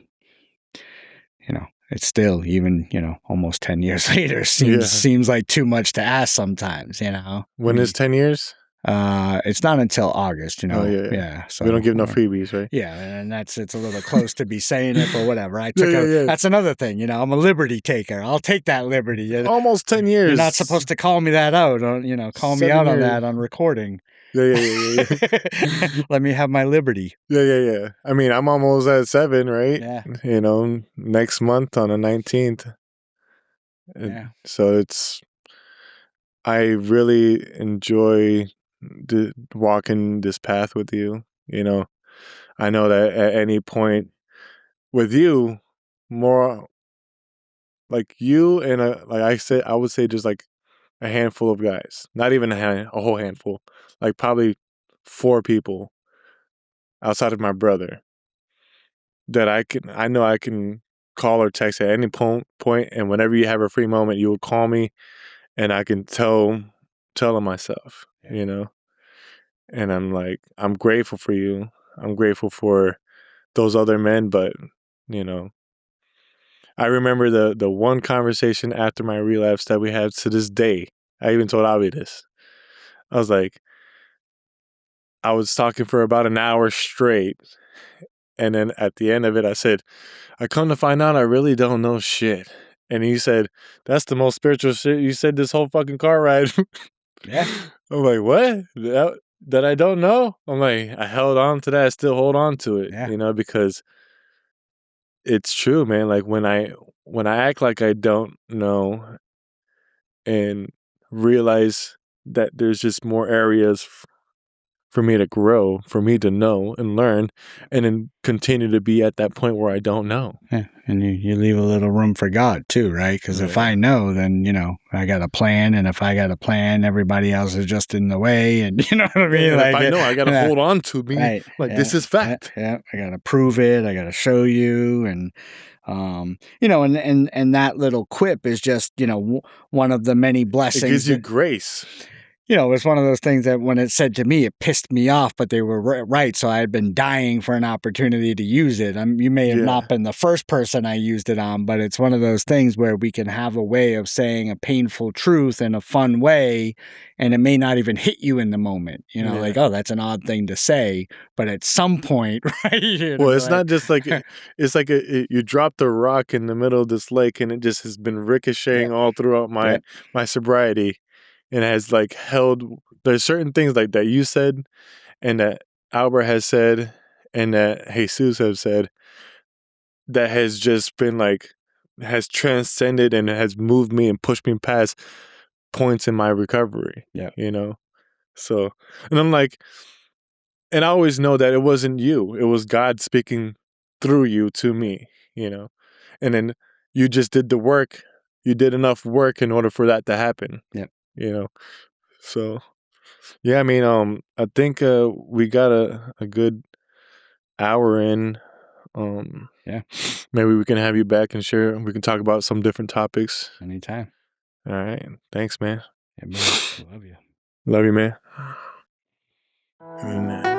it's still even almost 10 years later seems Yeah. seems like too much to ask sometimes. I When is mean, 10 years? it's not until August, Oh, yeah. Yeah, We don't so give no freebies, right? yeah, and it's a little close to be saying it, but whatever. Yeah. That's another thing, I'm a liberty taker. I'll take that liberty. Almost 10 You're years. not supposed to call me that out, call me 7 out on years. that on recording. Yeah. Let me have my liberty. Yeah. I mean, I'm almost at 7, right? Yeah. Next month on the 19th. Yeah. So I really enjoy walking this path with you. I know that at any point with you, more like you and like I said, I would say just like a handful of guys, not even a whole handful, like probably 4 people outside of my brother that I know I can call or text at any point, and whenever you have a free moment, you will call me, and I can tell them myself, and I'm like, I'm grateful for you. I'm grateful for those other men, but you know, I remember the one conversation after my relapse that we had to this day. I even told Avi this. I was like, I was talking for about an hour straight. And then at the end of it, I said, I come to find out I really don't know shit. And he said, that's the most spiritual shit you said this whole fucking car ride. Yeah. I'm like, what? That I don't know? I'm like, I held on to that. I still hold on to it, Yeah. because it's true, man. Like when I act like I don't know and realize that there's just more areas for me to grow, for me to know and learn, and then continue to be at that point where I don't know. Yeah. And you leave a little room for God too, right? Because if Yeah. I know, then I got a plan, and if I got a plan, everybody else is just in the way, and you know what I mean. And if Like, I know, I got to yeah, hold on to me. right? Like, Yeah, this is yeah, fact. yeah. I got to prove it. I got to show you, and and that little quip is just one of the many It gives blessings you that grace. it's one of those things that when it's said to me, it pissed me off, but they were right. So I had been dying for an opportunity to use it. You may have Yeah. not been the first person I used it on, but it's one of those things where we can have a way of saying a painful truth in a fun way, and it may not even hit you in the moment. Like, Yeah. oh, that's an odd thing to say, but at some point, right, you're gonna Well, be it's like, not just like it's like you dropped a rock in the middle of this lake, and it just has been ricocheting yep, all throughout my yep, sobriety, and has like held. There's certain things like that you said, and that Albert has said, and that Jesus have said, that has just been like has transcended and has moved me and pushed me past points in my recovery. yep, You know, so and I'm like, and I always know that it wasn't you; it was God speaking through you to me. You know, and then you just did the work. You did enough work in order for that to happen. yep. You know, so yeah. I mean, I think we got a good hour in. Um, Yeah, Maybe we can have you back and share. We can talk about some different topics. anytime. All right. Thanks, man. Yeah, buddy. Love you. Love you, man. Amen.